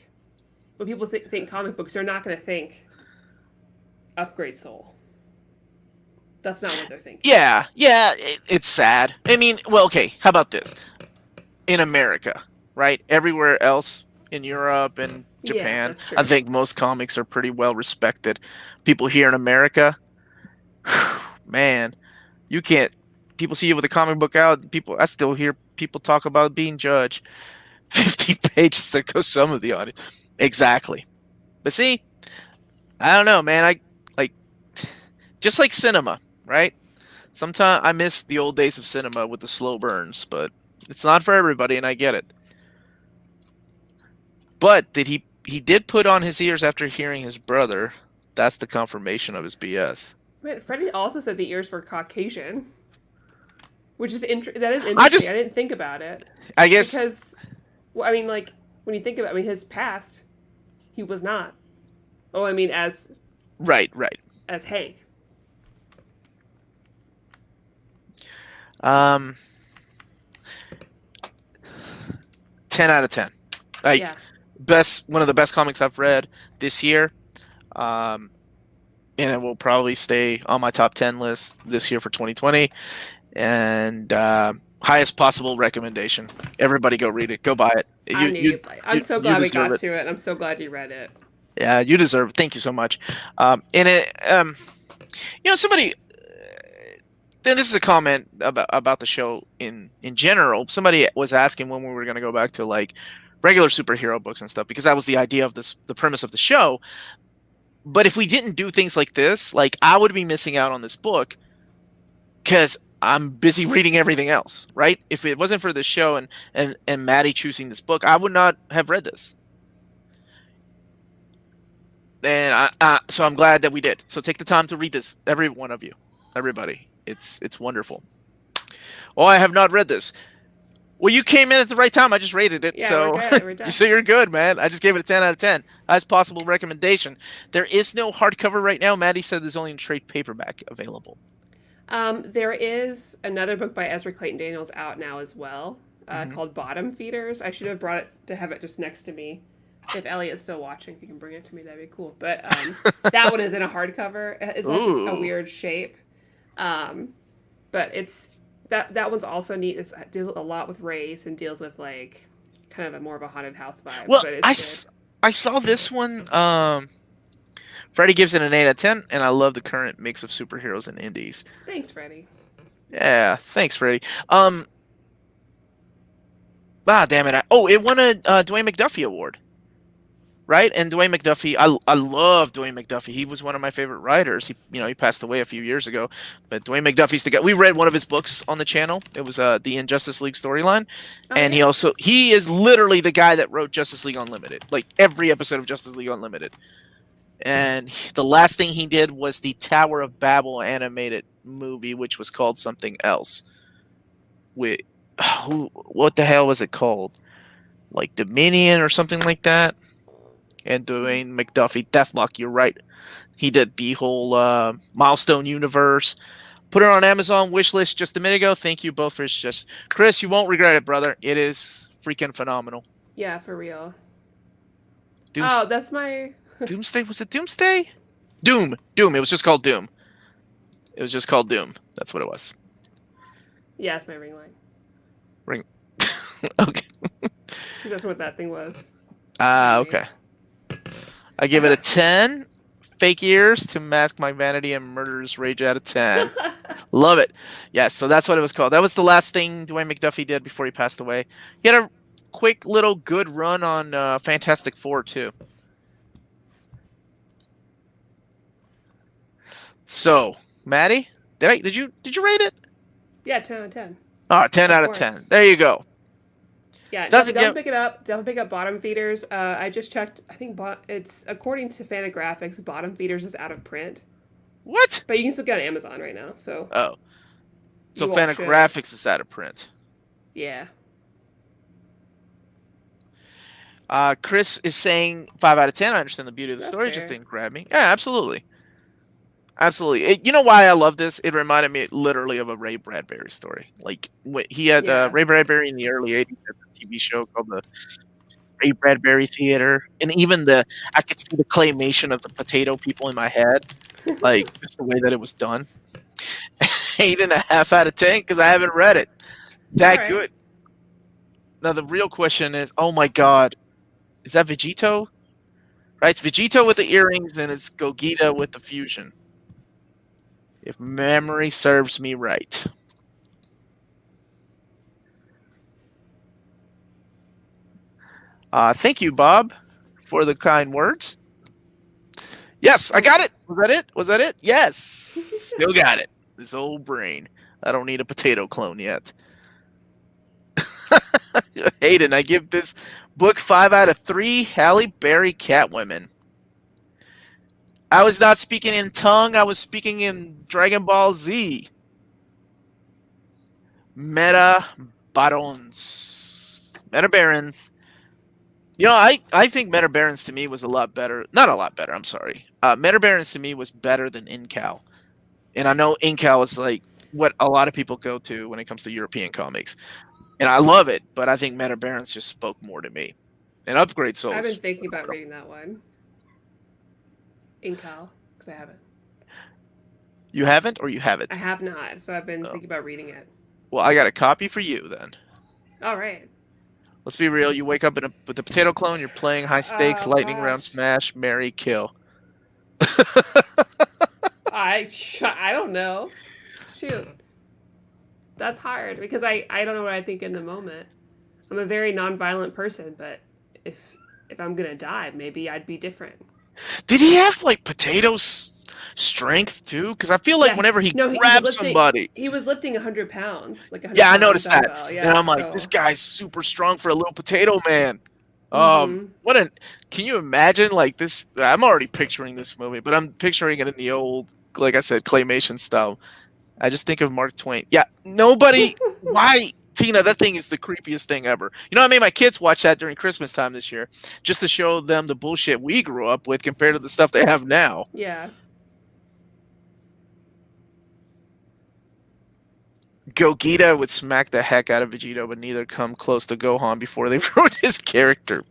[SPEAKER 1] when people think comic books, they're not going to think Upgrade Soul. That's not what they're thinking.
[SPEAKER 2] Yeah, it's sad. I mean, well, okay, how about this? In America, right? Everywhere else in Europe and
[SPEAKER 1] Yeah,
[SPEAKER 2] Japan,
[SPEAKER 1] that's
[SPEAKER 2] I
[SPEAKER 1] true.
[SPEAKER 2] think most comics are pretty well respected. People here in America, man, you can't. People see you with a comic book out. I still hear people talk about being judged. 50 pages there goes some of the audience. Exactly. But see, I don't know, man. I like just like cinema, right? Sometimes I miss the old days of cinema with the slow burns, but it's not for everybody, and I get it. But he did put on his ears after hearing his brother. That's the confirmation of his BS.
[SPEAKER 1] Man, Freddie also said the ears were Caucasian, which is that is
[SPEAKER 2] I
[SPEAKER 1] interesting. I
[SPEAKER 2] just
[SPEAKER 1] didn't think about it
[SPEAKER 2] I guess
[SPEAKER 1] because, well, I mean, like when you think about, his past, he was not. Oh, I mean,
[SPEAKER 2] right.
[SPEAKER 1] as Hank.
[SPEAKER 2] Um 10 out of 10. Like
[SPEAKER 1] Yeah,
[SPEAKER 2] one of the best comics I've read this year. Um and it will probably stay on my top 10 list this year for 2020. And highest possible recommendation. Everybody go read it. Go buy it.
[SPEAKER 1] I
[SPEAKER 2] You
[SPEAKER 1] knew
[SPEAKER 2] you
[SPEAKER 1] you'd like. I'm
[SPEAKER 2] you,
[SPEAKER 1] so
[SPEAKER 2] you
[SPEAKER 1] glad we
[SPEAKER 2] deserve
[SPEAKER 1] got
[SPEAKER 2] it.
[SPEAKER 1] to it. I'm so glad you read it.
[SPEAKER 2] Yeah, you deserve it. Thank you so much. And somebody. Then this is a comment about the show in general. Somebody was asking when we were going to go back to like regular superhero books and stuff because that was the idea of the premise of the show. But if we didn't do things like this, like I would be missing out on this book because I'm busy reading everything else, right? If it wasn't for this show and Maddie choosing this book, I would not have read this. And so I'm glad that we did. So take the time to read this, every one of you, everybody. It's wonderful. Oh, I have not read this. Well, you came in at the right time. I just rated it,
[SPEAKER 1] Yeah, we're
[SPEAKER 2] so
[SPEAKER 1] good. We're done.
[SPEAKER 2] so you're good, man. I just gave it a 10 out of 10. Highest possible recommendation. There is no hardcover right now. Maddie said there's only a trade paperback available.
[SPEAKER 1] There is another book by Ezra Claytan Daniels out now as well,
[SPEAKER 2] Hmm.
[SPEAKER 1] called Bottom Feeders. I should have brought it to have it just next to me. If Elliot's still watching, if you can bring it to me, that'd be cool. But that one is in a hardcover. It's like a
[SPEAKER 2] Ooh.
[SPEAKER 1] weird shape, um, but it's that one's also neat. It deals a lot with race and deals with like kind of a more of a haunted house vibe.
[SPEAKER 2] Well,
[SPEAKER 1] But it's good.
[SPEAKER 2] I saw this one. Freddie gives it an 8 out of 10, and I love the current mix of superheroes and indies.
[SPEAKER 1] Thanks, Freddie.
[SPEAKER 2] Yeah, thanks, Freddie. Damn it. It won a Dwayne McDuffie award. Right, and Dwayne McDuffie, I love Dwayne McDuffie. He was one of my favorite writers. He passed away a few years ago, but Dwayne McDuffie's the guy. We read one of his books on the channel. It was the Injustice League storyline,
[SPEAKER 1] Oh
[SPEAKER 2] and
[SPEAKER 1] yeah,
[SPEAKER 2] he is literally the guy that wrote Justice League Unlimited, like every episode of Justice League Unlimited. And the last thing he did was the Tower of Babel animated movie, which was called something else. With what the hell was it called? Like Dominion or something like that. And Dwayne McDuffie, Deathlock, you're right. He did the whole Milestone universe. Put it on Amazon wishlist just a minute ago. Thank you both for your suggestion. Chris, you won't regret it, brother. It is freaking phenomenal.
[SPEAKER 1] yeah, for real.
[SPEAKER 2] Dooms-
[SPEAKER 1] Oh, that's my
[SPEAKER 2] Doomsday? Was it Doomsday? Doom. Doom. It was just called Doom. It was just called Doom. That's what it was.
[SPEAKER 1] yeah, it's my ring light.
[SPEAKER 2] Ring. Okay.
[SPEAKER 1] That's what that thing was.
[SPEAKER 2] Okay. I give it a 10. Fake ears to mask my vanity and murderous rage out of 10. Love it. Yes, so that's what it was called. That was the last thing Dwayne McDuffie did before he passed away. He had a quick little good run on Fantastic Four too. So, Maddie, did you rate it?
[SPEAKER 1] Yeah, 10 out of 10.
[SPEAKER 2] Oh, 10
[SPEAKER 1] Of
[SPEAKER 2] out of
[SPEAKER 1] course.
[SPEAKER 2] 10. There you go.
[SPEAKER 1] Yeah,
[SPEAKER 2] Doesn't
[SPEAKER 1] definitely
[SPEAKER 2] get
[SPEAKER 1] pick it up. Definitely pick up Bottom Feeders. I just checked. I think it's according to Fantagraphics, Bottom Feeders is out of print,
[SPEAKER 2] what?
[SPEAKER 1] but you can still get it on Amazon right now. So
[SPEAKER 2] Oh, so
[SPEAKER 1] you all should.
[SPEAKER 2] Fantagraphics is out of print.
[SPEAKER 1] Yeah.
[SPEAKER 2] Chris is saying 5 out of 10. I understand the beauty of the
[SPEAKER 1] That's
[SPEAKER 2] story. It
[SPEAKER 1] fair.
[SPEAKER 2] just didn't grab me. Yeah, absolutely. Absolutely. You know why I love this? It reminded me literally of a Ray Bradbury story. Like he had
[SPEAKER 1] Yeah.
[SPEAKER 2] Ray Bradbury in the early '80s had this TV show called the Ray Bradbury Theater, and even I could see the claymation of the potato people in my head, like just the way that it was done. 8.5 out of 10 because I haven't read it. That
[SPEAKER 1] Alright.
[SPEAKER 2] good. Now the real question is, oh my god, is that Vegito? Right, it's Vegito with the earrings, and it's Gogeta with the fusion. If memory serves me right. Thank you, Bob, for the kind words. Yes, I got it. Was that it? Was that it? Yes. Still got it. This old brain. I don't need a potato clone yet. Hayden, I give this book 5 out of 3. Halle Berry Catwomen. I was not speaking in tongue. I was speaking in Dragon Ball Z. Meta Barons. Meta Barons. You know, I think Meta Barons to me was a lot better. Not a lot better, I'm sorry. Meta Barons to me was better than Incal. And I know Incal is like what a lot of people go to when it comes to European comics. And I love it, but I think Meta Barons just spoke more to me. And Upgrade Souls.
[SPEAKER 1] I've been thinking about reading that one. In Cal, because I haven't.
[SPEAKER 2] You haven't, or you have it?
[SPEAKER 1] I have not, so I've been thinking about reading it.
[SPEAKER 2] Well, I got a copy for you then.
[SPEAKER 1] All right.
[SPEAKER 2] Let's be real. You wake up with a potato clone. You're playing high stakes,
[SPEAKER 1] Oh
[SPEAKER 2] lightning round,
[SPEAKER 1] gosh.
[SPEAKER 2] smash, marry, kill.
[SPEAKER 1] I don't know. Shoot. That's hard because I don't know what I think in the moment. I'm a very nonviolent person, but if if I'm gonna die, maybe I'd be different.
[SPEAKER 2] Did he have like strength too? Because I feel like
[SPEAKER 1] Yeah,
[SPEAKER 2] whenever he
[SPEAKER 1] no, he was
[SPEAKER 2] grabs
[SPEAKER 1] lifting.
[SPEAKER 2] somebody,
[SPEAKER 1] He was lifting 100 pounds, like a hundred
[SPEAKER 2] yeah, I
[SPEAKER 1] pound
[SPEAKER 2] noticed that,
[SPEAKER 1] dumbbell.
[SPEAKER 2] and
[SPEAKER 1] Yeah,
[SPEAKER 2] I'm like, this
[SPEAKER 1] so.
[SPEAKER 2] guy's super strong for a little potato man.
[SPEAKER 1] Mm-hmm.
[SPEAKER 2] What an Can you imagine like this? I'm already picturing this movie, but I'm picturing it in the old, like I said, claymation style. I just think of Mark Twain. Yeah, nobody. Why, Tina? That thing is the creepiest thing ever. You know, I made my kids watch that during Christmas time this year, just to show them the bullshit we grew up with compared to the stuff they have now.
[SPEAKER 1] Yeah.
[SPEAKER 2] Gogeta would smack the heck out of Vegito, but neither come close to Gohan before they ruined his character.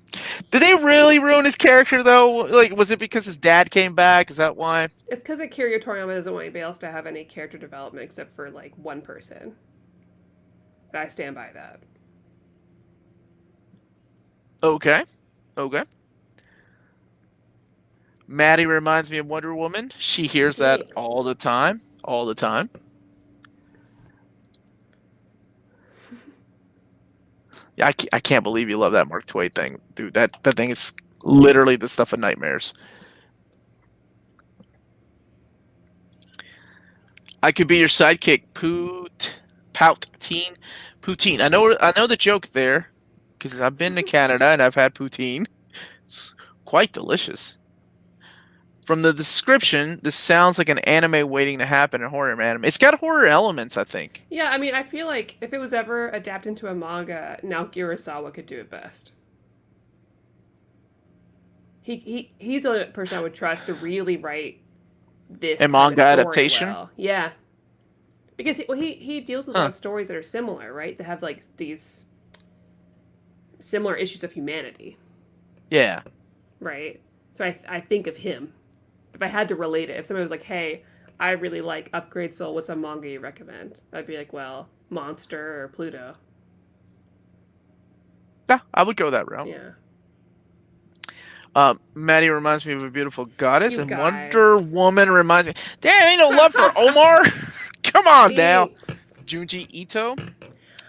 [SPEAKER 2] Did they really ruin his character though? Like, was it because his dad came back? Is that why?
[SPEAKER 1] It's because Akira Toriyama doesn't want anybody else to have any character development except for like one person. But I stand by that.
[SPEAKER 2] Okay, okay. Maddie reminds me of Wonder Woman. She hears that
[SPEAKER 1] Thanks.
[SPEAKER 2] all the time. All the time. Yeah, I can't believe you love that Mark Twain thing, dude. That thing is literally the stuff of nightmares. I could be your sidekick, poutine, poutine. I know the joke there, because I've been to Canada and I've had poutine. It's quite delicious. From the description, this sounds like an anime waiting to happen, a horror anime. It's got horror elements, I think.
[SPEAKER 1] Yeah, I mean, I feel like if it was ever adapted into a manga, Naoki Urasawa could do it best. He's the only person I would trust to really write this
[SPEAKER 2] A
[SPEAKER 1] kind
[SPEAKER 2] manga
[SPEAKER 1] of story
[SPEAKER 2] adaptation?
[SPEAKER 1] well. Yeah, because he deals with a lot
[SPEAKER 2] Huh.
[SPEAKER 1] of stories that are similar, right? That have like these similar issues of humanity,
[SPEAKER 2] Yeah.
[SPEAKER 1] right? So I think of him. If I had to relate it, if somebody was like, "Hey, I really like Upgrade Soul. What's a manga you recommend?" I'd be like, "Well, Monster or Pluto."
[SPEAKER 2] Yeah, I would go that route.
[SPEAKER 1] Yeah.
[SPEAKER 2] Maddie reminds me of a beautiful goddess,
[SPEAKER 1] You
[SPEAKER 2] and Wonder
[SPEAKER 1] guys.
[SPEAKER 2] Woman reminds me. Damn, ain't no love for Omar. Come on now,
[SPEAKER 1] Thanks.
[SPEAKER 2] Junji Ito.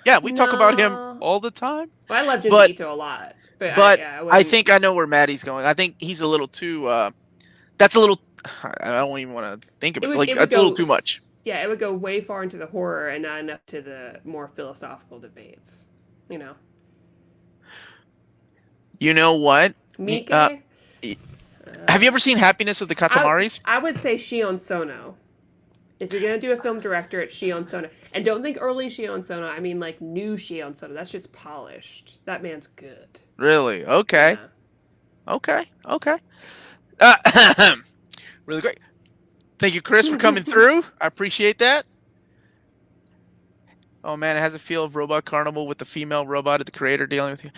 [SPEAKER 2] Yeah, we talk about him
[SPEAKER 1] No.
[SPEAKER 2] all the time.
[SPEAKER 1] Well, I love Junji
[SPEAKER 2] But
[SPEAKER 1] Ito a lot, but
[SPEAKER 2] but
[SPEAKER 1] I
[SPEAKER 2] I
[SPEAKER 1] wouldn't.
[SPEAKER 2] think I know where Maddie's going. I think he's a little too. That's a little. I don't even want to think of it. Like
[SPEAKER 1] It would
[SPEAKER 2] that's a little
[SPEAKER 1] go.
[SPEAKER 2] too much.
[SPEAKER 1] Yeah, it would go way far into the horror and not enough to the more philosophical debates. You know,
[SPEAKER 2] You know what?
[SPEAKER 1] Mike.
[SPEAKER 2] Have you ever seen Happiness of the Katamaris?
[SPEAKER 1] I would say Shion Sono. If you're gonna do a film director, it's Shion Sono, and don't think early Shion Sono. I mean like new Shion Sono. That shit's polished. That man's good.
[SPEAKER 2] Really? Okay.
[SPEAKER 1] Yeah.
[SPEAKER 2] Okay. Okay. Really great. Thank you, Chris, for coming through. I appreciate that. Oh man, it has a feel of Robot Carnival with the female robot at the creator dealing with you.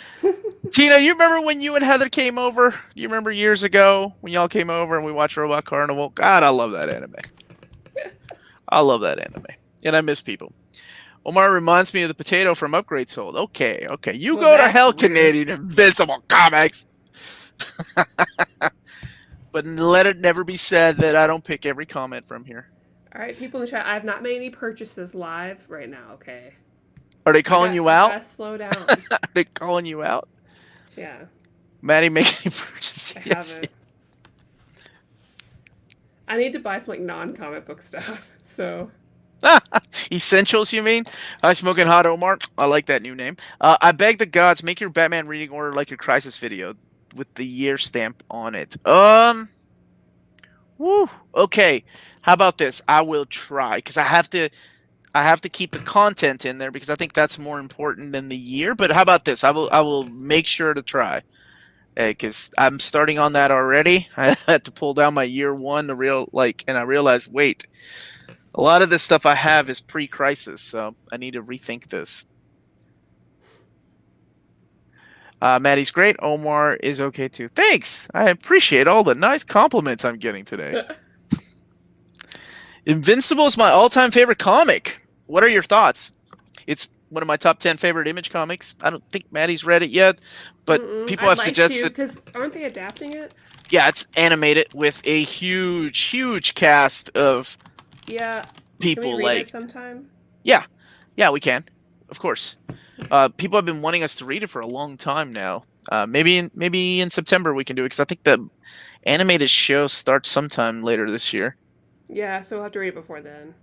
[SPEAKER 2] Tina, you remember when you and Heather came over? Do you remember years ago when y'all came over and we watched Robot Carnival? God, I love that anime. I love that anime. And I miss people. Omar reminds me of the potato from Upgrade Soul. Okay, okay. You
[SPEAKER 1] Well,
[SPEAKER 2] go to
[SPEAKER 1] that's
[SPEAKER 2] hell,
[SPEAKER 1] rude.
[SPEAKER 2] Canadian Invincible Comics. But let it never be said that I don't pick every comment from here.
[SPEAKER 1] All right, people in the chat. I have not made any purchases live right now. Okay.
[SPEAKER 2] Are they calling you out?
[SPEAKER 1] I gotta slow down.
[SPEAKER 2] Are they calling you out?
[SPEAKER 1] Yeah,
[SPEAKER 2] Maddie making purchases.
[SPEAKER 1] I
[SPEAKER 2] Yes.
[SPEAKER 1] haven't. I need to buy some like non-comic book stuff. So
[SPEAKER 2] Essentials, you mean? I smoking hot Omar. I like that new name. I beg the gods, make your Batman reading order like your Crisis video with the year stamp on it. Woo. Okay. How about this? I will try because I have to keep the content in there because I think that's more important than the year. But how about this? I will make sure to try because I'm starting on that already. I had to pull down my year one and I realized, wait, a lot of this stuff I have is pre-crisis, so I need to rethink this. Maddie's great. Omar is okay too. Thanks. I appreciate all the nice compliments I'm getting today. Invincible is my all-time favorite comic. What are your thoughts? It's one of my top 10 favorite Image comics. I don't think Maddie's read it yet, but people
[SPEAKER 1] I'd
[SPEAKER 2] have
[SPEAKER 1] like to,
[SPEAKER 2] suggested.
[SPEAKER 1] because aren't they adapting it?
[SPEAKER 2] Yeah, it's animated with a huge cast of
[SPEAKER 1] Yeah. Can we
[SPEAKER 2] people.
[SPEAKER 1] read it
[SPEAKER 2] Like,
[SPEAKER 1] sometime?
[SPEAKER 2] yeah, yeah, we can, of course. People have been wanting us to read it for a long time now. Maybe in September we can do it because I think the animated show starts sometime later this year.
[SPEAKER 1] Yeah, so we'll have to read it before then.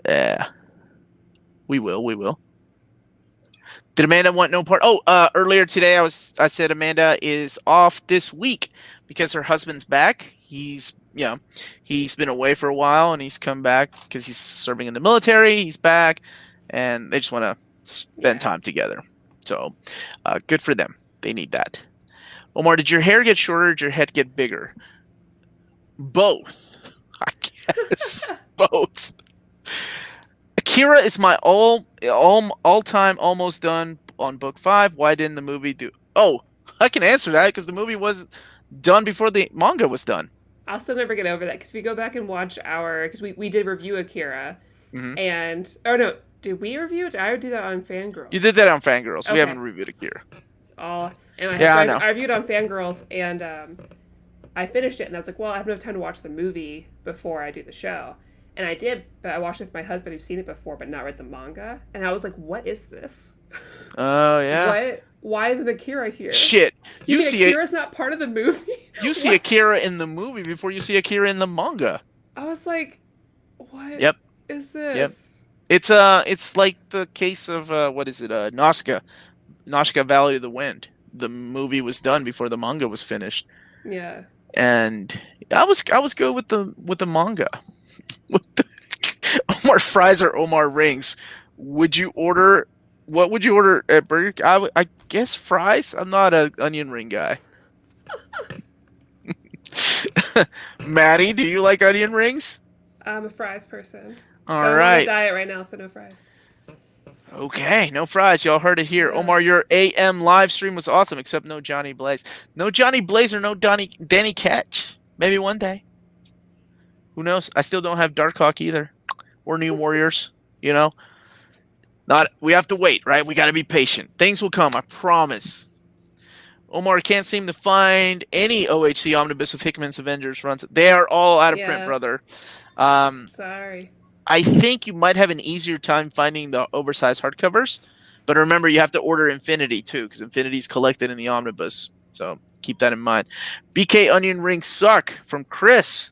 [SPEAKER 2] Yeah, we will. We will. Did Amanda want no part? Oh, earlier today I said Amanda is off this week because her husband's back. He's been away for a while and he's come back because he's serving in the military. He's back, and they just want to spend time together. So, good for them. They need that. Omar, did your hair get shorter? Or did your head get bigger? Both, I guess. Both. Akira is my all time almost done on book 5. Why didn't the movie do? Oh, I can answer that because the movie was done before the manga was done.
[SPEAKER 1] I'll still never get over that because if we go back and watch because we did review Akira, and oh no, did we review it? Did I do that on Fangirls?
[SPEAKER 2] You did that on Fangirls.
[SPEAKER 1] Okay.
[SPEAKER 2] We haven't reviewed Akira.
[SPEAKER 1] It's all in my head.
[SPEAKER 2] Yeah,
[SPEAKER 1] So
[SPEAKER 2] I know.
[SPEAKER 1] I reviewed it on Fangirls, and I finished it, and I was like, well, I have enough time to watch the movie before I do the show. And I did, but I watched it with my husband who's seen it before but not read the manga. And I was like, what is this?
[SPEAKER 2] Oh, yeah.
[SPEAKER 1] What? Why isn't Akira here?
[SPEAKER 2] Shit.
[SPEAKER 1] You mean Akira's not part of the movie?
[SPEAKER 2] You see Akira in the movie before you see Akira in the manga.
[SPEAKER 1] I was like, what is this?
[SPEAKER 2] Yep. It's like the case of what is it? Nausicaa Valley of the Wind. The movie was done before the manga was finished.
[SPEAKER 1] Yeah.
[SPEAKER 2] And I was good with the manga. Omar fries or Omar rings. What would you order at Burger King? I guess fries. I'm not an onion ring guy. Maddie, do you like onion rings?
[SPEAKER 1] I'm a fries person.
[SPEAKER 2] All
[SPEAKER 1] I'm
[SPEAKER 2] right.
[SPEAKER 1] on a diet right now, so no fries.
[SPEAKER 2] Okay, no fries. Y'all heard it here. Yeah. Omar, your AM live stream was awesome, except no Johnny Blaze. No Johnny Blaze or no Danny Ketch. Maybe one day. Who knows? I still don't have Darkhawk either. Or New Warriors, you know? We have to wait, right? We got to be patient. Things will come, I promise. Omar can't seem to find any OHC omnibus of Hickman's Avengers runs. They are all out of print, brother.
[SPEAKER 1] Sorry.
[SPEAKER 2] I think you might have an easier time finding the oversized hardcovers, but remember you have to order Infinity too, because Infinity's collected in the omnibus. So keep that in mind. BK onion rings suck from Chris.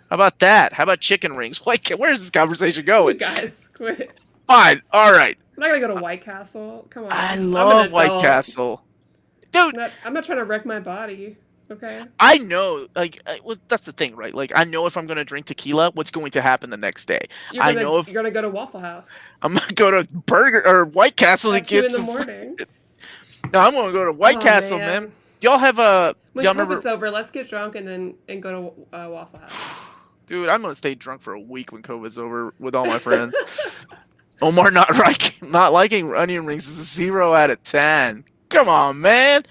[SPEAKER 2] How about that? How about chicken rings? Where's this conversation going?
[SPEAKER 1] You guys, quit it.
[SPEAKER 2] Fine. All right.
[SPEAKER 1] I'm not gonna go to White Castle. Come on.
[SPEAKER 2] I love White Castle. Dude.
[SPEAKER 1] I'm not trying to wreck my body. Okay.
[SPEAKER 2] I know, that's the thing, right? Like, I know if I'm going to drink tequila, what's going to happen the next day.
[SPEAKER 1] You're going to go to Waffle House.
[SPEAKER 2] I'm going to go to Burger or White Castle
[SPEAKER 1] and get some. In the morning.
[SPEAKER 2] No, I'm going to go to White Castle, man. Y'all have
[SPEAKER 1] when COVID's over, let's get drunk and go to Waffle House.
[SPEAKER 2] Dude, I'm going to stay drunk for a week when COVID's over with all my friends. Omar not liking onion rings is a 0 out of 10. Come on, man.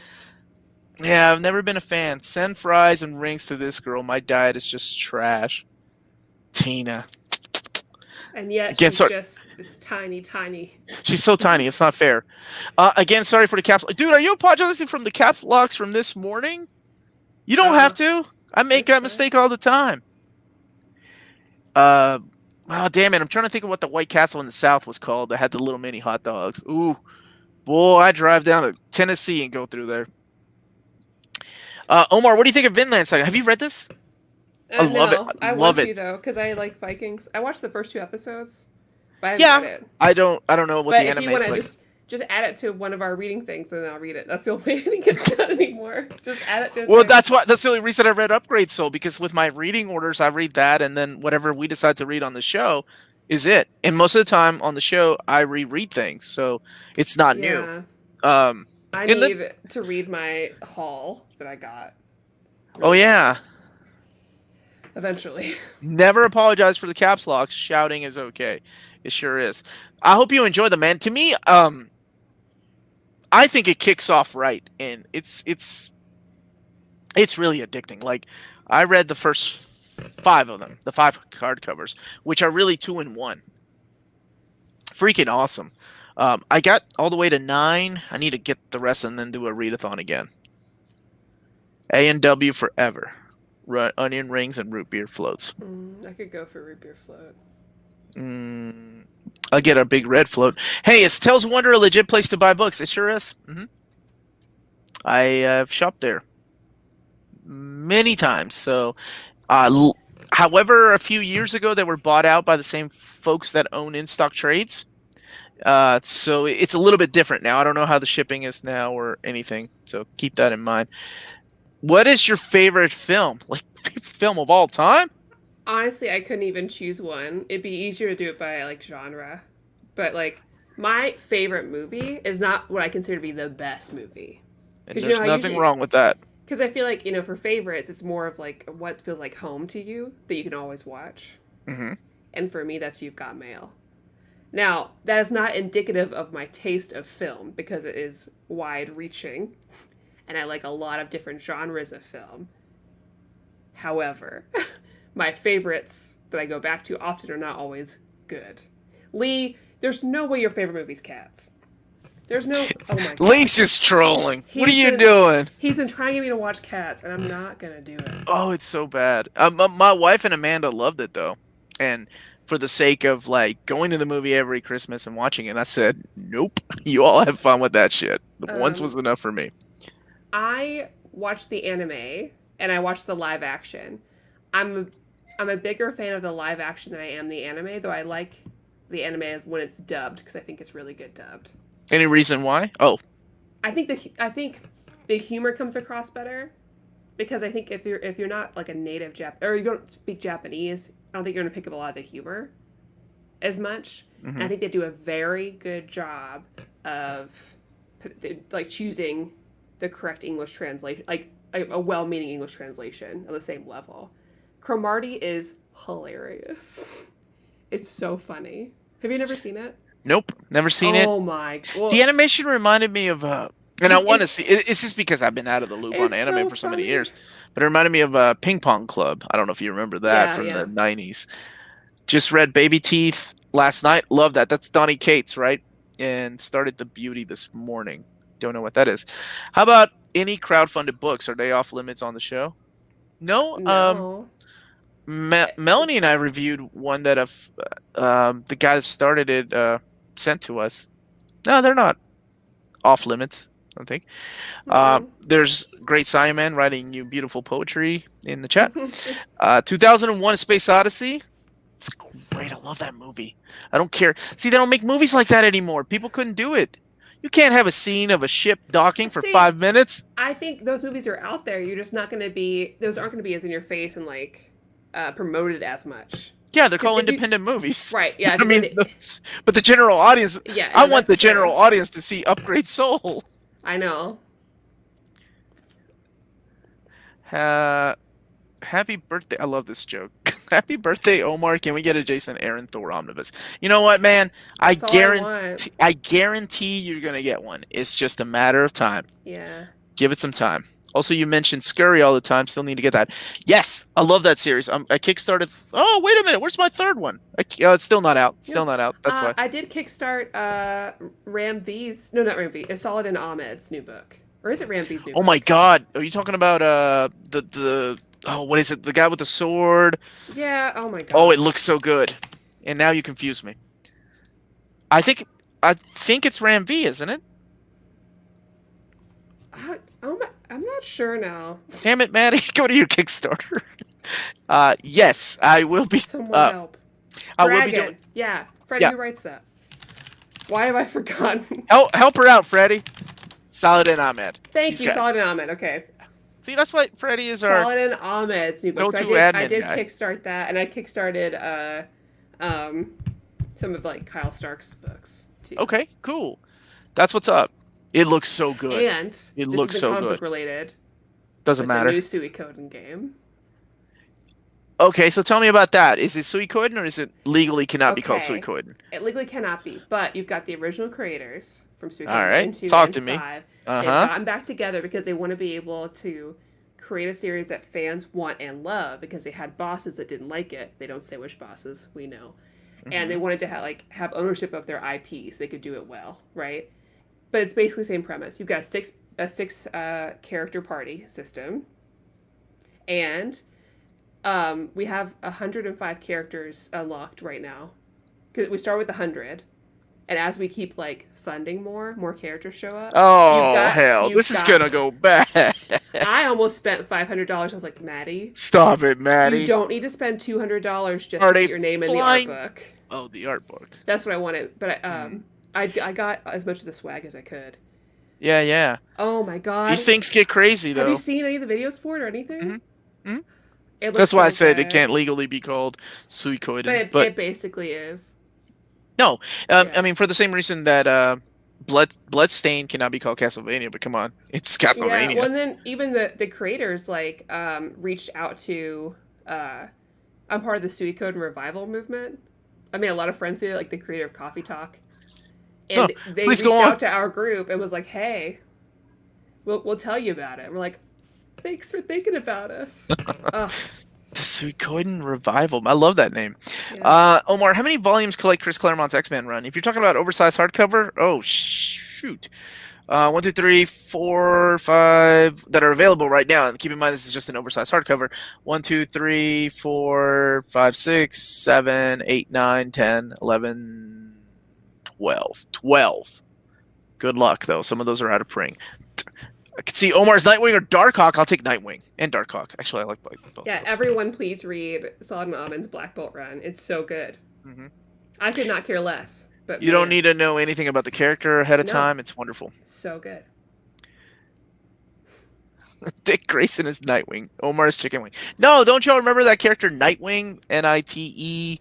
[SPEAKER 2] Yeah, I've never been a fan. Send fries and rings to this girl. My diet is just trash. Tina.
[SPEAKER 1] And yet she's just this tiny.
[SPEAKER 2] She's so tiny. It's not fair. Again, sorry for the caps. Dude, are you apologizing from the caps locks from this morning? You don't have to. I make that mistake all the time. Oh, damn it. I'm trying to think of what the White Castle in the South was called that had the little mini hot dogs. Ooh. Boy, I drive down to Tennessee and go through there. Omar, what do you think of Vinland Saga? Have you read this? I love it.
[SPEAKER 1] I
[SPEAKER 2] love
[SPEAKER 1] want to though, because I like Vikings. I watched the first 2 episodes, but I haven't read it.
[SPEAKER 2] I don't know what the anime is like.
[SPEAKER 1] Just add it to one of our reading things, and then I'll read it. That's the only way I think it's done anymore. Just add it to.
[SPEAKER 2] Well, that's the only reason I read Upgrade Soul, because with my reading orders, I read that, and then whatever we decide to read on the show is it. And most of the time on the show, I reread things, so it's not new.
[SPEAKER 1] I need to read my haul that I got.
[SPEAKER 2] Oh, yeah.
[SPEAKER 1] Eventually.
[SPEAKER 2] Never apologize for the caps locks. Shouting is okay. It sure is. I hope you enjoy them, man. To me, I think it kicks off right, and it's really addicting. Like, I read the first 5 of them, the 5 hardcovers, which are really 2 in 1. Freaking awesome. I got all the way to 9. I need to get the rest and then do a readathon again. A&W forever. Onion rings and root beer floats.
[SPEAKER 1] I could go for root beer float.
[SPEAKER 2] Mm, I'll get a big red float. Hey, is Tales of Wonder a legit place to buy books? It sure is. I have shopped there many times. So, however, a few years ago, they were bought out by the same folks that own In Stock Trades. So it's a little bit different now. I don't know how the shipping is now or anything. So keep that in mind. What is your favorite film? Like favorite film of all time?
[SPEAKER 1] Honestly, I couldn't even choose one. It'd be easier to do it by like genre. But like my favorite movie is not what I consider to be the best movie.
[SPEAKER 2] And
[SPEAKER 1] Because you know
[SPEAKER 2] there's
[SPEAKER 1] how
[SPEAKER 2] nothing
[SPEAKER 1] usually
[SPEAKER 2] wrong with that.
[SPEAKER 1] because I feel like, for favorites, it's more of like what feels like home to you that you can always watch.
[SPEAKER 2] hmm
[SPEAKER 1] And for me, that's You've Got Mail. Now, that is not indicative of my taste of film because it is wide reaching and I like a lot of different genres of film. However, my favorites that I go back to often are not always good. Lee, there's no way your favorite movie's Cats. There's no. Oh my god.
[SPEAKER 2] Lee's just trolling. What are
[SPEAKER 1] He's
[SPEAKER 2] you
[SPEAKER 1] been-
[SPEAKER 2] doing?
[SPEAKER 1] He's been trying to get me to watch Cats, and I'm not gonna do it.
[SPEAKER 2] Oh, it's so bad. My wife and Amanda loved it though, and for the sake of like going to the movie every Christmas and watching it, I said, "Nope, you all have fun with that shit. Once was enough for me."
[SPEAKER 1] I watched the anime and I watched the live action. I'm a bigger fan of the live action than I am the anime, though I like the anime as when it's dubbed because I think it's really good dubbed.
[SPEAKER 2] Any reason why? Oh,
[SPEAKER 1] I think the humor comes across better because I think if you're not like a native or you don't speak Japanese, I don't think you're gonna pick up a lot of the humor as much. And I think they do a very good job of like choosing the correct English translation, like a well-meaning English translation on the same level. Cromartie is hilarious. It's so funny. Have you never seen it?
[SPEAKER 2] nope, never seen it.
[SPEAKER 1] Oh my! Well,
[SPEAKER 2] The animation reminded me of and I want to see. It's just because I've been out of the loop on
[SPEAKER 1] it's
[SPEAKER 2] anime
[SPEAKER 1] so
[SPEAKER 2] for so many
[SPEAKER 1] funny.
[SPEAKER 2] years, but it reminded me of Ping Pong Club. I don't know if you remember that
[SPEAKER 1] Yeah,
[SPEAKER 2] from
[SPEAKER 1] yeah.
[SPEAKER 2] the '90s. Just read Baby Teeth last night. Love that. That's Donnie Cates, right? And started The Beauty this morning. Don't know what that is. How about any crowdfunded books? Are they off limits on the show? No.
[SPEAKER 1] No.
[SPEAKER 2] Melanie and I reviewed one that the guy that started it sent to us. No, they're not off limits. I don't think. There's Great Simon writing you beautiful poetry in the chat. 2001: A Space Odyssey. It's great. I love that movie. I don't care. See, they don't make movies like that anymore. People couldn't do it. You can't have a scene of a ship docking for
[SPEAKER 1] See,
[SPEAKER 2] 5 minutes.
[SPEAKER 1] I think those movies are out there. You're just not going to be. Those aren't going to be as in your face and like promoted as much.
[SPEAKER 2] Yeah, they're called
[SPEAKER 1] if you-
[SPEAKER 2] independent movies.
[SPEAKER 1] Right. Yeah.
[SPEAKER 2] I mean, but the general audience.
[SPEAKER 1] Yeah.
[SPEAKER 2] I want the
[SPEAKER 1] that's true.
[SPEAKER 2] general audience to see Upgrade Soul.
[SPEAKER 1] I know.
[SPEAKER 2] Happy birthday! I love this joke. Happy birthday, Omar! Can we get a Jason Aaron Thor omnibus? You know what, man? I
[SPEAKER 1] That's all I
[SPEAKER 2] guarantee.
[SPEAKER 1] want.
[SPEAKER 2] I guarantee you're gonna get one. It's just a matter of time.
[SPEAKER 1] Yeah.
[SPEAKER 2] Give it some time. Also, you mentioned Scurry all the time. Still need to get that. Yes, I love that series. I kickstarted. Oh, wait a minute. Where's my third one? It's still not out. Still not out. That's why.
[SPEAKER 1] I did kickstart Ram V's. No, not Ram V. Saladin Ahmed's new book. Or is it Ram V's new
[SPEAKER 2] Oh
[SPEAKER 1] book?
[SPEAKER 2] my God! Are you talking about the what is it? The guy with the sword?
[SPEAKER 1] Yeah. Oh my god.
[SPEAKER 2] Oh, it looks so good. And now you confuse me. I think it's Ram V, isn't it?
[SPEAKER 1] I'm not sure now.
[SPEAKER 2] Damn it, Maddie! Go to your Kickstarter. Yes, I will be.
[SPEAKER 1] Someone help.
[SPEAKER 2] I will be
[SPEAKER 1] Dragon.
[SPEAKER 2] doing.
[SPEAKER 1] Yeah. Freddie, who writes that? Why have I forgotten?
[SPEAKER 2] Help her out, Freddie. Saladin Ahmed.
[SPEAKER 1] Thank you, Saladin Ahmed. Okay.
[SPEAKER 2] See, that's why Freddie is our
[SPEAKER 1] Saladin Ahmed's new book.
[SPEAKER 2] go-to
[SPEAKER 1] So I did
[SPEAKER 2] guy.
[SPEAKER 1] kickstart that, and I kickstarted some of like Kyle Stark's books too.
[SPEAKER 2] Okay, cool. That's what's up. It looks so good.
[SPEAKER 1] And
[SPEAKER 2] It
[SPEAKER 1] this
[SPEAKER 2] looks
[SPEAKER 1] is
[SPEAKER 2] so
[SPEAKER 1] comic
[SPEAKER 2] good.
[SPEAKER 1] book related.
[SPEAKER 2] Doesn't
[SPEAKER 1] with
[SPEAKER 2] matter.
[SPEAKER 1] The new Suikoden game.
[SPEAKER 2] Okay, so tell me about that. Is it Suikoden or is it legally cannot be called
[SPEAKER 1] Okay.
[SPEAKER 2] Suikoden?
[SPEAKER 1] It legally cannot be, but you've got the original creators from Suikoden
[SPEAKER 2] All right,
[SPEAKER 1] 1, 2,
[SPEAKER 2] talk
[SPEAKER 1] and
[SPEAKER 2] to me.
[SPEAKER 1] 5.
[SPEAKER 2] Uh-huh.
[SPEAKER 1] They've gotten back together because they want to be able to create a series that fans want and love because they had bosses that didn't like it. They don't say which bosses, we know. and they
[SPEAKER 2] Mhm.
[SPEAKER 1] wanted to have ownership of their IP so they could do it well, right? But it's basically the same premise. You've got a six character party system, and we have 105 characters unlocked right now. Because we start with 100, and as we keep funding more characters show up. You've
[SPEAKER 2] Oh
[SPEAKER 1] got
[SPEAKER 2] hell,
[SPEAKER 1] you've
[SPEAKER 2] this is
[SPEAKER 1] got.
[SPEAKER 2] gonna go bad.
[SPEAKER 1] I almost spent $500. I was like, Maddie,
[SPEAKER 2] Stop it,
[SPEAKER 1] you
[SPEAKER 2] Maddie.
[SPEAKER 1] don't need to spend $200 just
[SPEAKER 2] Are
[SPEAKER 1] to
[SPEAKER 2] they
[SPEAKER 1] get your name in the art
[SPEAKER 2] flying?
[SPEAKER 1] book.
[SPEAKER 2] Oh, the art book.
[SPEAKER 1] That's what I wanted, but
[SPEAKER 2] Hmm.
[SPEAKER 1] I got as much of the swag as I could.
[SPEAKER 2] Yeah, yeah.
[SPEAKER 1] Oh my
[SPEAKER 2] These
[SPEAKER 1] god!
[SPEAKER 2] things get crazy
[SPEAKER 1] Have you
[SPEAKER 2] though.
[SPEAKER 1] seen any of the videos for it or
[SPEAKER 2] Hmm.
[SPEAKER 1] anything?
[SPEAKER 2] Hmm.
[SPEAKER 1] It looks
[SPEAKER 2] That's why I
[SPEAKER 1] so
[SPEAKER 2] said it
[SPEAKER 1] good,
[SPEAKER 2] can't legally be called
[SPEAKER 1] but
[SPEAKER 2] suikoden.
[SPEAKER 1] it,
[SPEAKER 2] But
[SPEAKER 1] it basically is.
[SPEAKER 2] no, I
[SPEAKER 1] Yeah.
[SPEAKER 2] mean for the same reason that Bloodstain cannot be called Castlevania. But come on, it's
[SPEAKER 1] Yeah, well,
[SPEAKER 2] Castlevania.
[SPEAKER 1] and then even the creators reached out to. I'm part of the Suikoden revival movement. I made a lot of friends here, like the creator of Coffee Talk,
[SPEAKER 2] Oh,
[SPEAKER 1] and they
[SPEAKER 2] please go
[SPEAKER 1] reached
[SPEAKER 2] on.
[SPEAKER 1] out to our group and was like, "Hey, we'll tell you about it." And we're like, "Thanks for thinking about us." Ugh,
[SPEAKER 2] The Suikoden Revival. I love that name.
[SPEAKER 1] yeah.
[SPEAKER 2] Omar, how many volumes collect Chris Claremont's X-Men run? If you're talking about oversized hardcover, oh shoot. 1, 2, 3, 4, 5 that are available right now. And keep in mind, this is just an oversized hardcover. 1, 2, 3, 4, 5, 6, 7, 8, 9, 10, 11, 12. 12. Good luck, though. Some of those are out of print. I could see Omar's Nightwing or Darkhawk. I'll take Nightwing and Darkhawk. Actually, I like both.
[SPEAKER 1] Yeah,
[SPEAKER 2] Of those.
[SPEAKER 1] everyone please read Solid and Almond's Black Bolt run. It's so good.
[SPEAKER 2] Hmm.
[SPEAKER 1] I could not care less, but
[SPEAKER 2] You don't
[SPEAKER 1] man,
[SPEAKER 2] need to know anything about the character ahead of
[SPEAKER 1] no,
[SPEAKER 2] time. It's wonderful.
[SPEAKER 1] so good.
[SPEAKER 2] Dick Grayson is Nightwing. Omar's Chicken Wing. No, don't y'all remember that character Nightwing? Nitewing.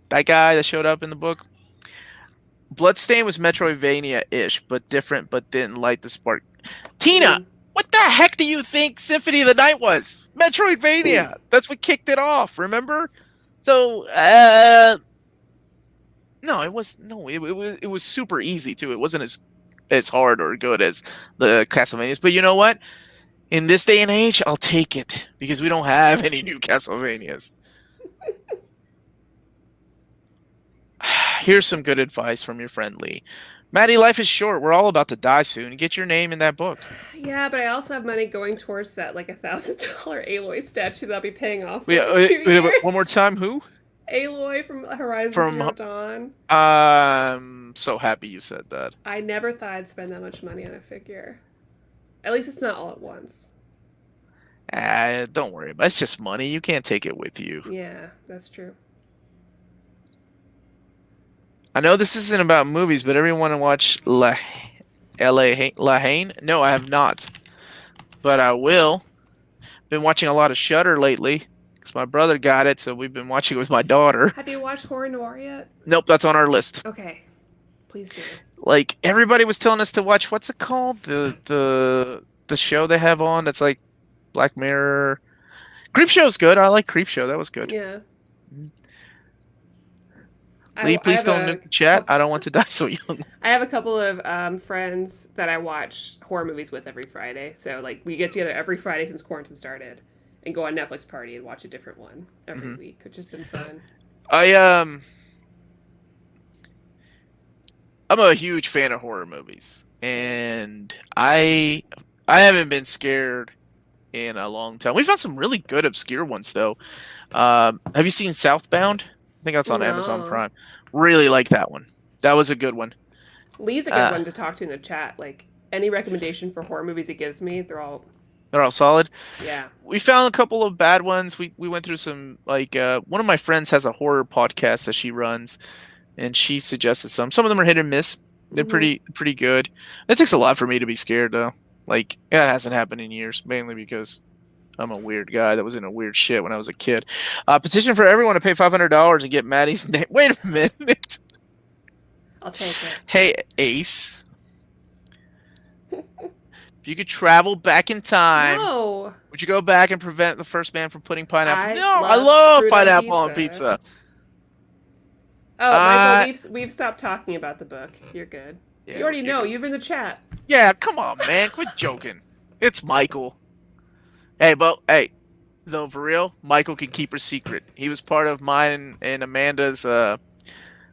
[SPEAKER 2] That guy that showed up in the book. Bloodstain was Metroidvania-ish, but different, but didn't light the spark. Tina,
[SPEAKER 1] Mm.
[SPEAKER 2] what the heck do you think Symphony of the Night was? Metroidvania. That's what kicked it off. Remember? So, no, it was super easy too. It wasn't as hard or good as the Castlevanias. But you know what? In this day and age, I'll take it because we don't have any new Castlevanias. Here's some good advice from your friend Lee. Maddie, life is short. We're all about to die soon. Get your name in that book.
[SPEAKER 1] Yeah, but I also have money going towards that $1,000 Aloy statue that I'll be paying off for
[SPEAKER 2] Wait,
[SPEAKER 1] like 2 years.
[SPEAKER 2] one more time. Who?
[SPEAKER 1] Aloy from Horizon
[SPEAKER 2] From
[SPEAKER 1] Zero Dawn.
[SPEAKER 2] I'm so happy you said that.
[SPEAKER 1] I never thought I'd spend that much money on a figure. At least it's not all at once.
[SPEAKER 2] Don't worry about it. It's just money. You can't take it with you.
[SPEAKER 1] Yeah, that's true.
[SPEAKER 2] I know this isn't about movies, but everyone watch La Haine? No, I have not, but I will. Been watching a lot of Shudder lately because my brother got it, so we've been watching it with my daughter.
[SPEAKER 1] Have you watched Horror Noir yet?
[SPEAKER 2] Nope, that's on our list.
[SPEAKER 1] Okay, please do.
[SPEAKER 2] Like everybody was telling us to watch. What's it called? The show they have on that's like Black Mirror. Creepshow's good. I like Creepshow. That was good.
[SPEAKER 1] Yeah.
[SPEAKER 2] Lee, please don't nuke the chat. I don't want to die so young.
[SPEAKER 1] I have a couple of friends that I watch horror movies with every Friday. So we get together every Friday since quarantine started, and go on Netflix party and watch a different one every week, which has been fun.
[SPEAKER 2] I'm a huge fan of horror movies, and I haven't been scared in a long time. We found some really good obscure ones though. Have you seen Southbound? I think that's on Amazon
[SPEAKER 1] No.
[SPEAKER 2] Prime. Really like that one. That was a good one.
[SPEAKER 1] Lee's a good one to talk to in the chat. Any recommendation for horror movies he gives me, they're all
[SPEAKER 2] solid.
[SPEAKER 1] yeah.
[SPEAKER 2] We found a couple of bad ones. We went through some one of my friends has a horror podcast that she runs, and she suggested some. Some of them are hit and miss. They're pretty good. It takes a lot for me to be scared though. It hasn't happened in years, mainly because I'm a weird guy that was in a weird shit when I was a kid. Petition for everyone to pay $500 and get Maddie's name. Wait a minute.
[SPEAKER 1] I'll take it.
[SPEAKER 2] Hey, Ace. If you could travel back in time,
[SPEAKER 1] No.
[SPEAKER 2] would you go back and prevent the first man from putting pineapple? I
[SPEAKER 1] love
[SPEAKER 2] love
[SPEAKER 1] fruit on
[SPEAKER 2] pineapple on pizza.
[SPEAKER 1] Oh, Michael, we've stopped talking about the book. You're good.
[SPEAKER 2] Yeah,
[SPEAKER 1] you already
[SPEAKER 2] you're
[SPEAKER 1] know.
[SPEAKER 2] good.
[SPEAKER 1] You've in the chat.
[SPEAKER 2] Yeah, come on, man. Quit joking. It's Michael. Hey, Though for real, Michael can keep her secret. He was part of mine and Amanda's.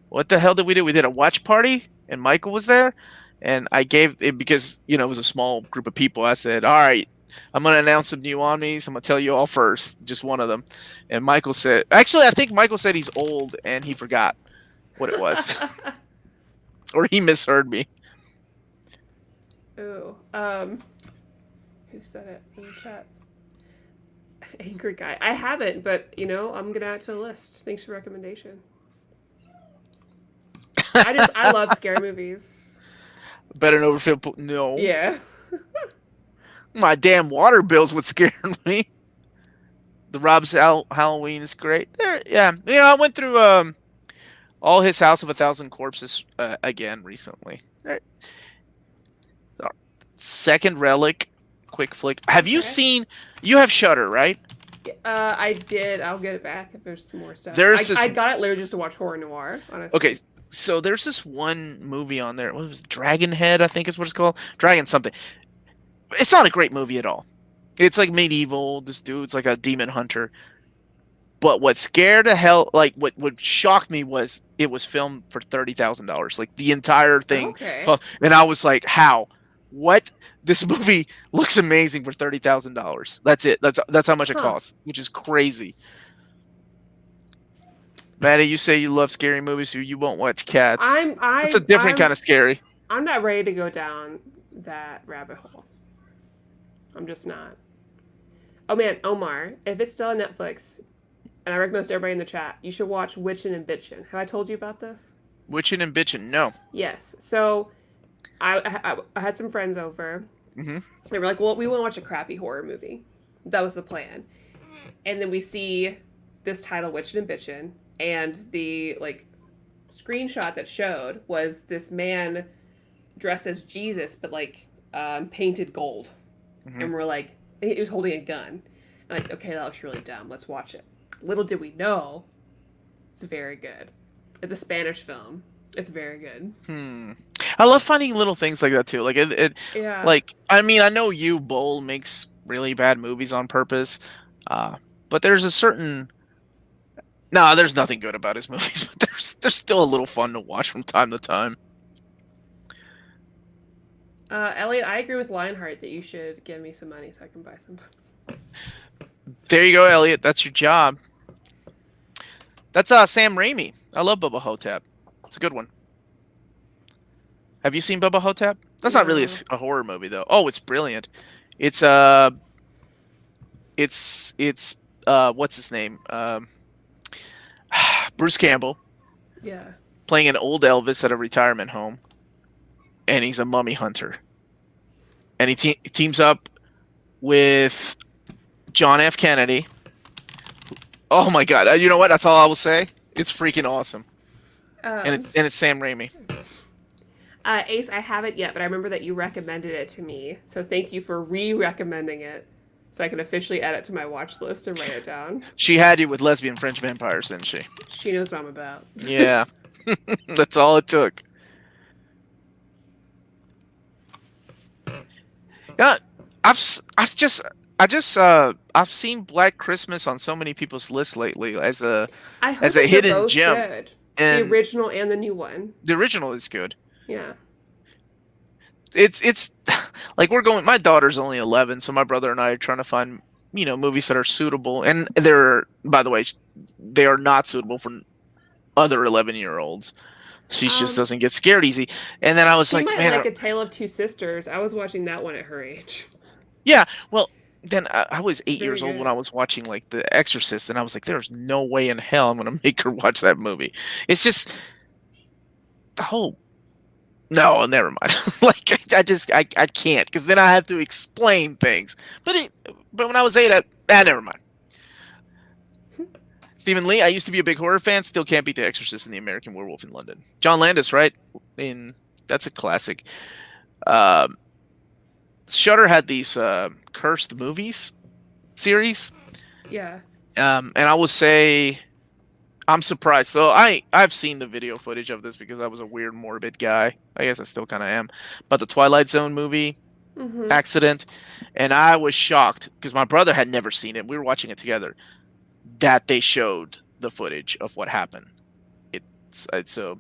[SPEAKER 2] What the hell did we do? We did a watch party, and Michael was there. And I gave it because it was a small group of people. I said, "All right, I'm gonna announce some new omnis. I'm gonna tell you all first, just one of them." And Michael said, actually, I think Michael said he's old and he forgot what it was, or he misheard me.
[SPEAKER 1] Ooh. Who said it in the chat? Angry guy. I haven't, but I'm gonna add it to the list. Thanks for the recommendation. I love scary movies.
[SPEAKER 2] Better than overfill. No,
[SPEAKER 1] Yeah.
[SPEAKER 2] my damn water bills would scare me. The Rob's Halloween is great. There, yeah. I went through all his House of a Thousand Corpses again recently. Right. So, Second Relic, quick flick. Have you
[SPEAKER 1] Okay.
[SPEAKER 2] seen? You have Shudder, right?
[SPEAKER 1] I did. I'll get it back if there's some more stuff.
[SPEAKER 2] There's this.
[SPEAKER 1] I got it literally just to watch horror noir. Honestly.
[SPEAKER 2] Okay, so there's this one movie on there. What was it? Dragon Head? I think is what it's called. Dragon something. It's not a great movie at all. It's like medieval. This dude's like a demon hunter. But what scared the hell, like what shocked me was it was filmed for $30,000, like the entire thing.
[SPEAKER 1] Okay.
[SPEAKER 2] And I was like, how? What? This movie looks amazing for $30,000. That's it. That's how much it costs, which is crazy. Maddie, you say you love scary movies, so you won't watch Cats. It's a different kind of scary.
[SPEAKER 1] I'm not ready to go down that rabbit hole. I'm just not. Oh man, Omar, if it's still on Netflix, and I recommend this to everybody in the chat, you should watch Witchin' and Bitchin'. Have I told you about this?
[SPEAKER 2] Witchin' and Bitchin', no.
[SPEAKER 1] Yes. So, I had some friends over.
[SPEAKER 2] Mm-hmm.
[SPEAKER 1] They were like, well, we want to watch a crappy horror movie. That was the plan. And then we see this title, Witchin' and Bitchin', and the, screenshot that showed was this man dressed as Jesus, but, painted gold.
[SPEAKER 2] Mm-hmm.
[SPEAKER 1] And we're like, he was holding a gun. I'm like, okay, that looks really dumb. Let's watch it. Little did we know, it's very good. It's a Spanish film. It's very good.
[SPEAKER 2] I love finding little things like that too. Like
[SPEAKER 1] Yeah.
[SPEAKER 2] Like, I mean, I know you Bull makes really bad movies on purpose, but there's a certain. No, there's nothing good about his movies, but there's still a little fun to watch from time to time.
[SPEAKER 1] Elliot, I agree with Lionheart that you should give me some money so I can buy some books.
[SPEAKER 2] There you go, Elliot. That's your job. That's Sam Raimi. I love Bubba Hotep. It's a good one. Have you seen Bubba Hotep? That's not really a horror movie though. Oh, it's brilliant. It's what's his name? Bruce Campbell.
[SPEAKER 1] Yeah.
[SPEAKER 2] Playing an old Elvis at a retirement home, and he's a mummy hunter. And he teams up with John F. Kennedy. Oh my God! You know what? That's all I will say. It's freaking awesome. And it's Sam Raimi.
[SPEAKER 1] Ace, I haven't yet, but I remember that you recommended it to me. So thank you for re-recommending it, so I can officially add it to my watch list and write it down.
[SPEAKER 2] She had you with lesbian French vampires, didn't she?
[SPEAKER 1] She knows what I'm about.
[SPEAKER 2] Yeah, that's all it took. Yeah, I've seen Black Christmas on so many people's lists lately as a hidden gem.
[SPEAKER 1] Good. And the original and the new one.
[SPEAKER 2] The original is good.
[SPEAKER 1] Yeah.
[SPEAKER 2] It's like my daughter's only 11, so my brother and I are trying to find movies that are suitable, and by the way, they are not suitable for other 11-year-olds. She just doesn't get scared easy. And then I was like, man,
[SPEAKER 1] like A Tale of Two Sisters. I was watching that one at her age.
[SPEAKER 2] Yeah, well, then I was 8 years old when I was watching The Exorcist, and I was like, there's no way in hell I'm gonna make her watch that movie. It's just the whole. No, never mind. I can't, because then I have to explain things. But when I was 8, never mind. Stephen Lee, I used to be a big horror fan. Still can't beat The Exorcist and The American Werewolf in London. John Landis, right? That's a classic. Shudder had these cursed movies series.
[SPEAKER 1] Yeah.
[SPEAKER 2] And I will say, I'm surprised. So I've seen the video footage of this because I was a weird, morbid guy. I guess I still kind of am. But the Twilight Zone movie,
[SPEAKER 1] Mm-hmm.
[SPEAKER 2] accident, and I was shocked because my brother had never seen it. We were watching it together. That they showed the footage of what happened. It's so.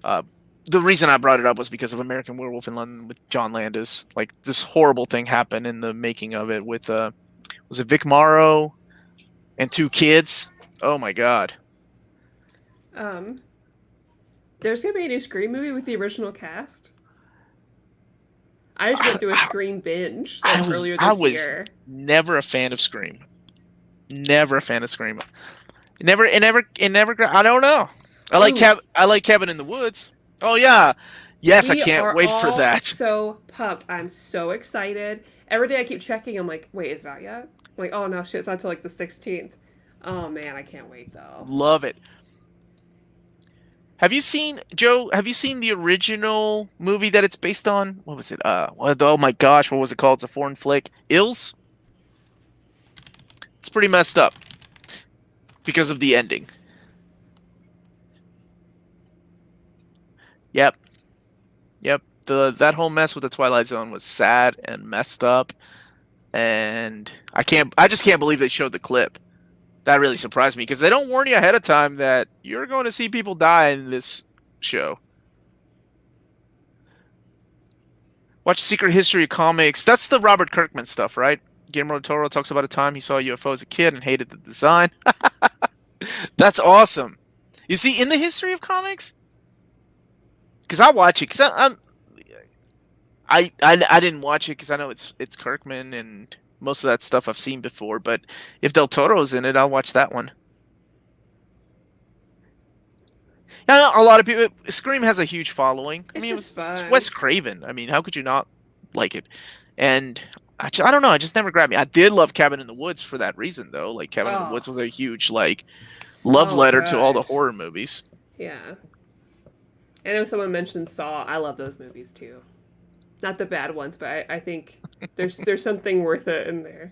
[SPEAKER 2] Uh, the reason I brought it up was because of American Werewolf in London with John Landis. Like this horrible thing happened in the making of it with was it Vic Morrow and two kids? Oh my god.
[SPEAKER 1] Um, there's gonna be a new Scream movie with the original cast. I just went through a Scream binge like earlier
[SPEAKER 2] I
[SPEAKER 1] this
[SPEAKER 2] was
[SPEAKER 1] year.
[SPEAKER 2] never a fan of Scream. Never a fan of Scream. I don't know.
[SPEAKER 1] Ooh,
[SPEAKER 2] I like Cabin in the Woods. Oh yeah. Yes, I
[SPEAKER 1] we
[SPEAKER 2] can't
[SPEAKER 1] are
[SPEAKER 2] wait for
[SPEAKER 1] all
[SPEAKER 2] that.
[SPEAKER 1] so pumped. I'm so excited. Every day I keep checking. I'm like, wait, is that yet? I'm like, oh no, shit, it's not until like the 16th. Oh man, I can't wait though.
[SPEAKER 2] Love it. Have you seen Joe? Have you seen the original movie that it's based on? What was it? Oh my gosh, what was it called? It's a foreign flick. Ills. It's pretty messed up because of the ending. Yep, yep. That whole mess with the Twilight Zone was sad and messed up, and I just can't believe they showed the clip. That really surprised me because they don't warn you ahead of time that you're going to see people die in this show. Watch Secret History of Comics. That's the Robert Kirkman stuff, right? Guillermo del Toro talks about a time he saw a UFO as a kid and hated the design. That's awesome. You see, in the history of comics, because I watch it, because I didn't watch it because I know it's Kirkman and most of that stuff I've seen before. But if Del Toro's in it, I'll watch that one. I know a lot of people. Scream has a huge following. I
[SPEAKER 1] It's
[SPEAKER 2] mean,
[SPEAKER 1] just
[SPEAKER 2] it's
[SPEAKER 1] fun.
[SPEAKER 2] Wes Craven. I mean, how could you not like it? And I don't know. It just never grabbed me. I did love Cabin in the Woods for that reason, though. Like Cabin in the
[SPEAKER 1] Oh,
[SPEAKER 2] Woods was a huge like love
[SPEAKER 1] so
[SPEAKER 2] letter to all the
[SPEAKER 1] good.
[SPEAKER 2] horror movies.
[SPEAKER 1] Yeah. I know someone mentioned Saw. I love those movies too. Not the bad ones, but I think there's something worth it in there.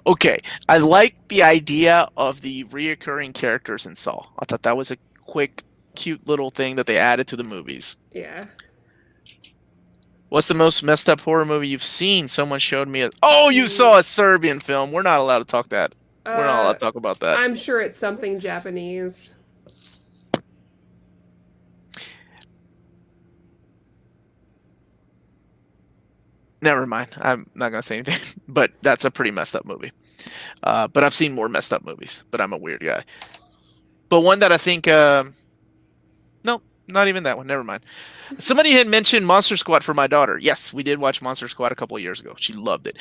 [SPEAKER 2] Okay, I like the idea of the reoccurring characters in Saw. I thought that was a quick, cute little thing that they added to the movies.
[SPEAKER 1] Yeah.
[SPEAKER 2] What's the most messed up horror movie you've seen? Someone showed me. Oh, you saw
[SPEAKER 1] Ooh.
[SPEAKER 2] a Serbian film. We're not allowed to talk that. We're not allowed
[SPEAKER 1] Uh,
[SPEAKER 2] to talk about that.
[SPEAKER 1] I'm sure it's something Japanese.
[SPEAKER 2] Never mind. I'm not gonna say anything. But that's a pretty messed up movie. But I've seen more messed up movies. But I'm a weird guy. But one that I think. No, not even that one. Never mind. Somebody had mentioned Monster Squad for my daughter. Yes, we did watch Monster Squad a couple of years ago. She loved it.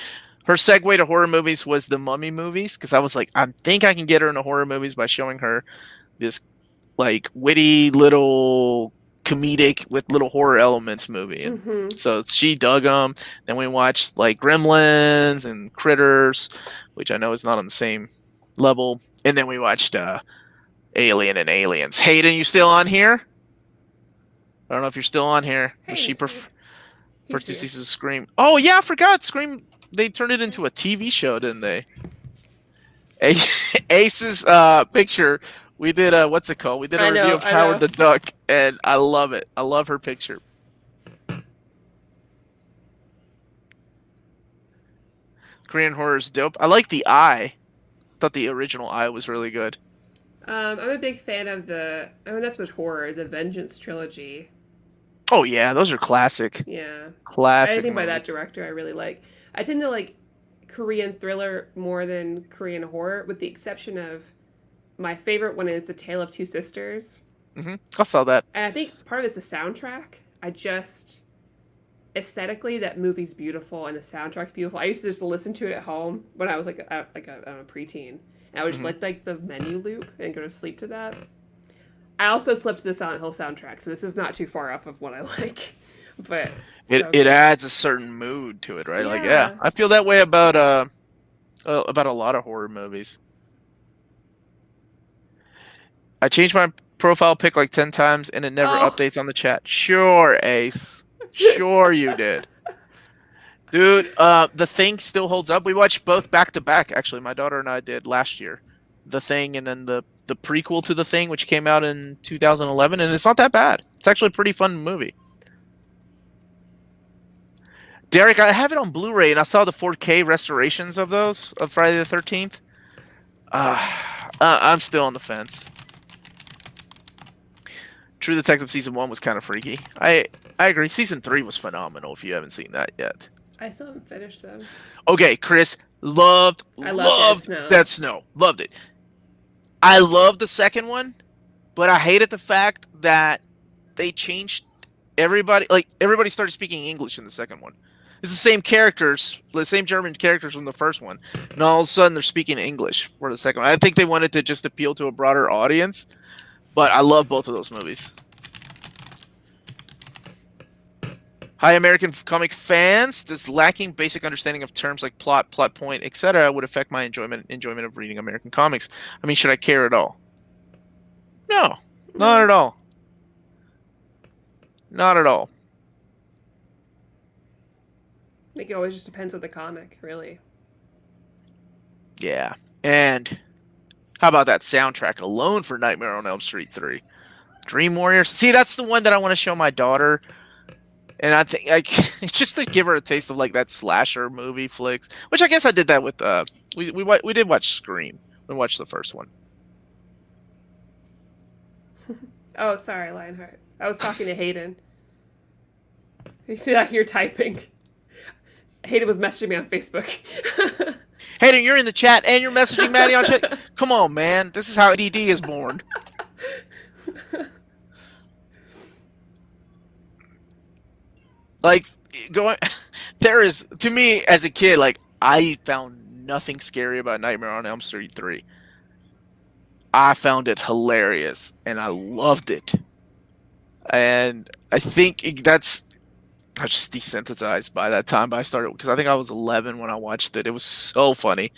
[SPEAKER 2] Her segue to horror movies was the Mummy movies because I was like, I think I can get her into horror movies by showing her this like witty little comedic with little horror elements movie, and
[SPEAKER 1] Mm-hmm.
[SPEAKER 2] so she dug them. Then we watched like Gremlins and Critters, which I know is not on the same level, and then we watched Alien and Aliens. Hayden, you still on here? I don't know if you're still on here. Was she
[SPEAKER 1] Hayden's here. He's
[SPEAKER 2] first two
[SPEAKER 1] here.
[SPEAKER 2] seasons of Scream? Oh yeah, I forgot Scream. They turned it into a TV show, didn't they? Ace's picture. We did what's it called? We did a
[SPEAKER 1] I
[SPEAKER 2] review
[SPEAKER 1] know.
[SPEAKER 2] of
[SPEAKER 1] I
[SPEAKER 2] Howard
[SPEAKER 1] know.
[SPEAKER 2] the Duck, and I love it. I love her picture. Korean horror is dope. I like the eye. Thought the original eye was really good.
[SPEAKER 1] I'm a big fan of the. I mean, that's much horror. The Vengeance trilogy.
[SPEAKER 2] Oh yeah, those are classic,
[SPEAKER 1] Yeah.
[SPEAKER 2] classic
[SPEAKER 1] Anything by
[SPEAKER 2] movie.
[SPEAKER 1] that director, I really like. I tend to like Korean thriller more than Korean horror, with the exception of my favorite one is The Tale of Two Sisters.
[SPEAKER 2] I saw that.
[SPEAKER 1] And I think part of it's the soundtrack. I just aesthetically that movie's beautiful and the soundtrack's beautiful. I used to just listen to it at home when I was like a preteen. And I would just
[SPEAKER 2] hmm
[SPEAKER 1] let like the menu loop and go to sleep to that. I also slept to the Silent Hill soundtrack, so this is not too far off of what I like. But
[SPEAKER 2] It
[SPEAKER 1] so
[SPEAKER 2] it
[SPEAKER 1] good.
[SPEAKER 2] adds a certain mood to it, right? Like yeah,
[SPEAKER 1] Yeah.
[SPEAKER 2] I feel that way about a lot of horror movies. I changed my profile pic like 10 times and it never
[SPEAKER 1] Oh.
[SPEAKER 2] updates on the chat. Sure, Ace. Sure you did. Dude, The Thing still holds up. We watched both back to back actually. My daughter and I did last year. The Thing and then the prequel to The Thing which came out in 2011 and it's not that bad. It's actually a pretty fun movie. Derek, I have it on Blu-ray, and I saw the 4K restorations of those of Friday the 13th. I'm still on the fence. True Detective season 1 was kind of freaky. I agree. Season 3 was phenomenal. If you haven't seen that yet,
[SPEAKER 1] I still haven't finished them.
[SPEAKER 2] okay, Chris loved Dead Snow. Loved it. I loved the second one, but I hated the fact that they changed everybody. Like everybody started speaking English in the second one. It's the same characters, the same German characters from the first one, and all of a sudden they're speaking English for the second one. I think they wanted to just appeal to a broader audience, but I love both of those movies. Hi, American comic fans. This lacking basic understanding of terms like plot, plot point, etc., would affect my enjoyment of reading American comics. I mean, should I care at all? No, not at all. Not at all.
[SPEAKER 1] I think it always just depends on the comic, really.
[SPEAKER 2] Yeah. And how about that soundtrack alone for Nightmare on Elm Street 3? Dream Warriors. See, that's the one that I want to show my daughter. And I think just to give her a taste of like that slasher movie flicks, which I guess I did that with we did watch Scream. We watched the first one.
[SPEAKER 1] Oh, sorry, Lionheart. I was talking to Hayden. You see that you're typing. Hayden was messaging me on Facebook.
[SPEAKER 2] Hayden, you're in the chat and you're messaging Maddie on chat. Come on, man. This is how ADD is born. Like there is, to me as a kid, like I found nothing scary about Nightmare on Elm Street 3. I found it hilarious and I loved it. And I think I was just desensitized by that time. But I started because I think I was 11 when I watched it. It was so funny.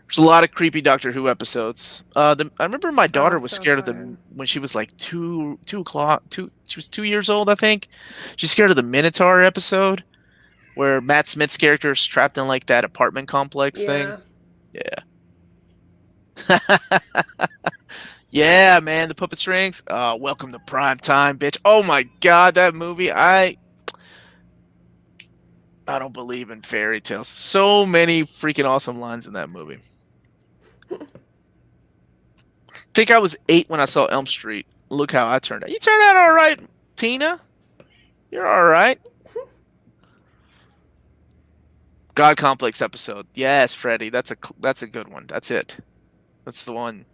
[SPEAKER 2] There's a lot of creepy Doctor Who episodes. I remember my daughter was scared of them when she was like 2 o'clock. She was 2 years old, I think. She's scared of the Minotaur episode, where Matt Smith's character is trapped in like that apartment complex thing. Yeah. Yeah, man, the puppet strings. Welcome to prime time, bitch. Oh my god, that movie. I don't believe in fairy tales. So many freaking awesome lines in that movie. I think I was 8 when I saw Elm Street. Look how I turned out. You turned out all right, Tina. You're all right. God Complex episode. Yes, Freddy. That's a good one. That's it. That's the one.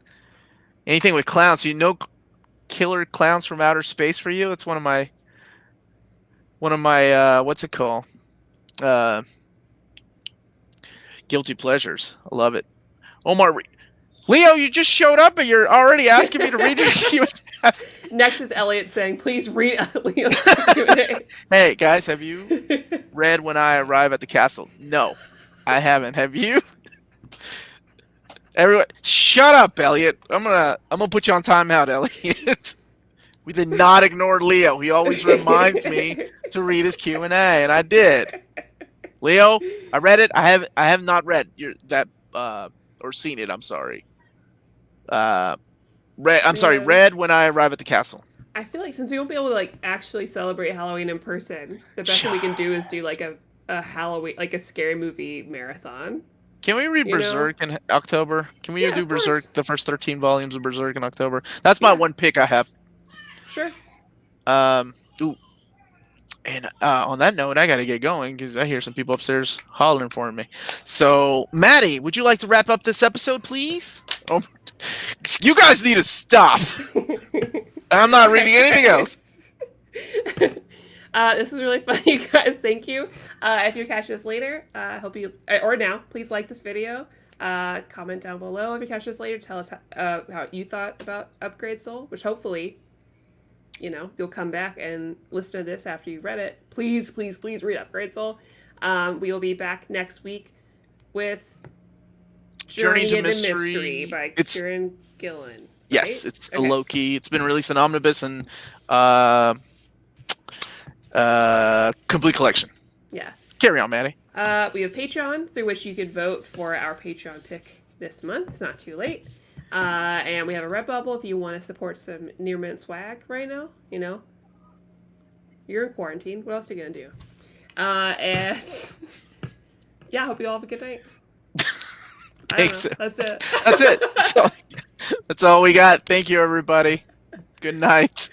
[SPEAKER 2] Anything with clowns. You know, Killer Clowns from Outer Space for you. It's one of my what's it called? Guilty pleasures. I love it. Omar, Leo, you just showed up and you're already asking me to read your Q&A.
[SPEAKER 1] Next is Elliot saying, "Please read Leo's Q&A."
[SPEAKER 2] Hey guys, have you read When I Arrive at the Castle? No, I haven't. Have you? Everyone, shut up, Elliot. I'm gonna put you on timeout, Elliot. We did not ignore Leo. He always reminds me to read his Q&A, and I did. Leo, I read it. I have not read or seen it. I'm sorry. Read When I Arrive at the Castle.
[SPEAKER 1] I feel like since we won't be able to like actually celebrate Halloween in person, the best thing we can do is do like a Halloween, like a scary movie marathon.
[SPEAKER 2] Can we read Berserk in October? Can we do Berserk, the first 13 volumes of Berserk in October? That's my one pick I have.
[SPEAKER 1] Sure.
[SPEAKER 2] Ooh. And on that note, I got to get going because I hear some people upstairs hollering for me. So, Maddie, would you like to wrap up this episode, please? Oh, you guys need to stop. I'm not reading anything else.
[SPEAKER 1] This was really fun, you guys. Thank you. If you catch this later, hope you or now, please like this video. Comment down below if you catch this later. Tell us how you thought about Upgrade Soul, which hopefully, you'll come back and listen to this after you've read it. Please, please, please read Upgrade Soul. We will be back next week with Journey into Mystery by Kieran Gillen. Right?
[SPEAKER 2] Yes, it's the Loki. It's been released in Omnibus and Complete Collection.
[SPEAKER 1] Yeah.
[SPEAKER 2] Carry on, Maddie.
[SPEAKER 1] We have Patreon, through which you could vote for our Patreon pick this month. It's not too late. And we have a Redbubble if you want to support some near mint swag right now. You're in quarantine. What else are you gonna do? And yeah, I hope you all have a good night. I don't
[SPEAKER 2] Thanks.
[SPEAKER 1] know. That's it.
[SPEAKER 2] That's it. That's all we got. Thank you, everybody. Good night.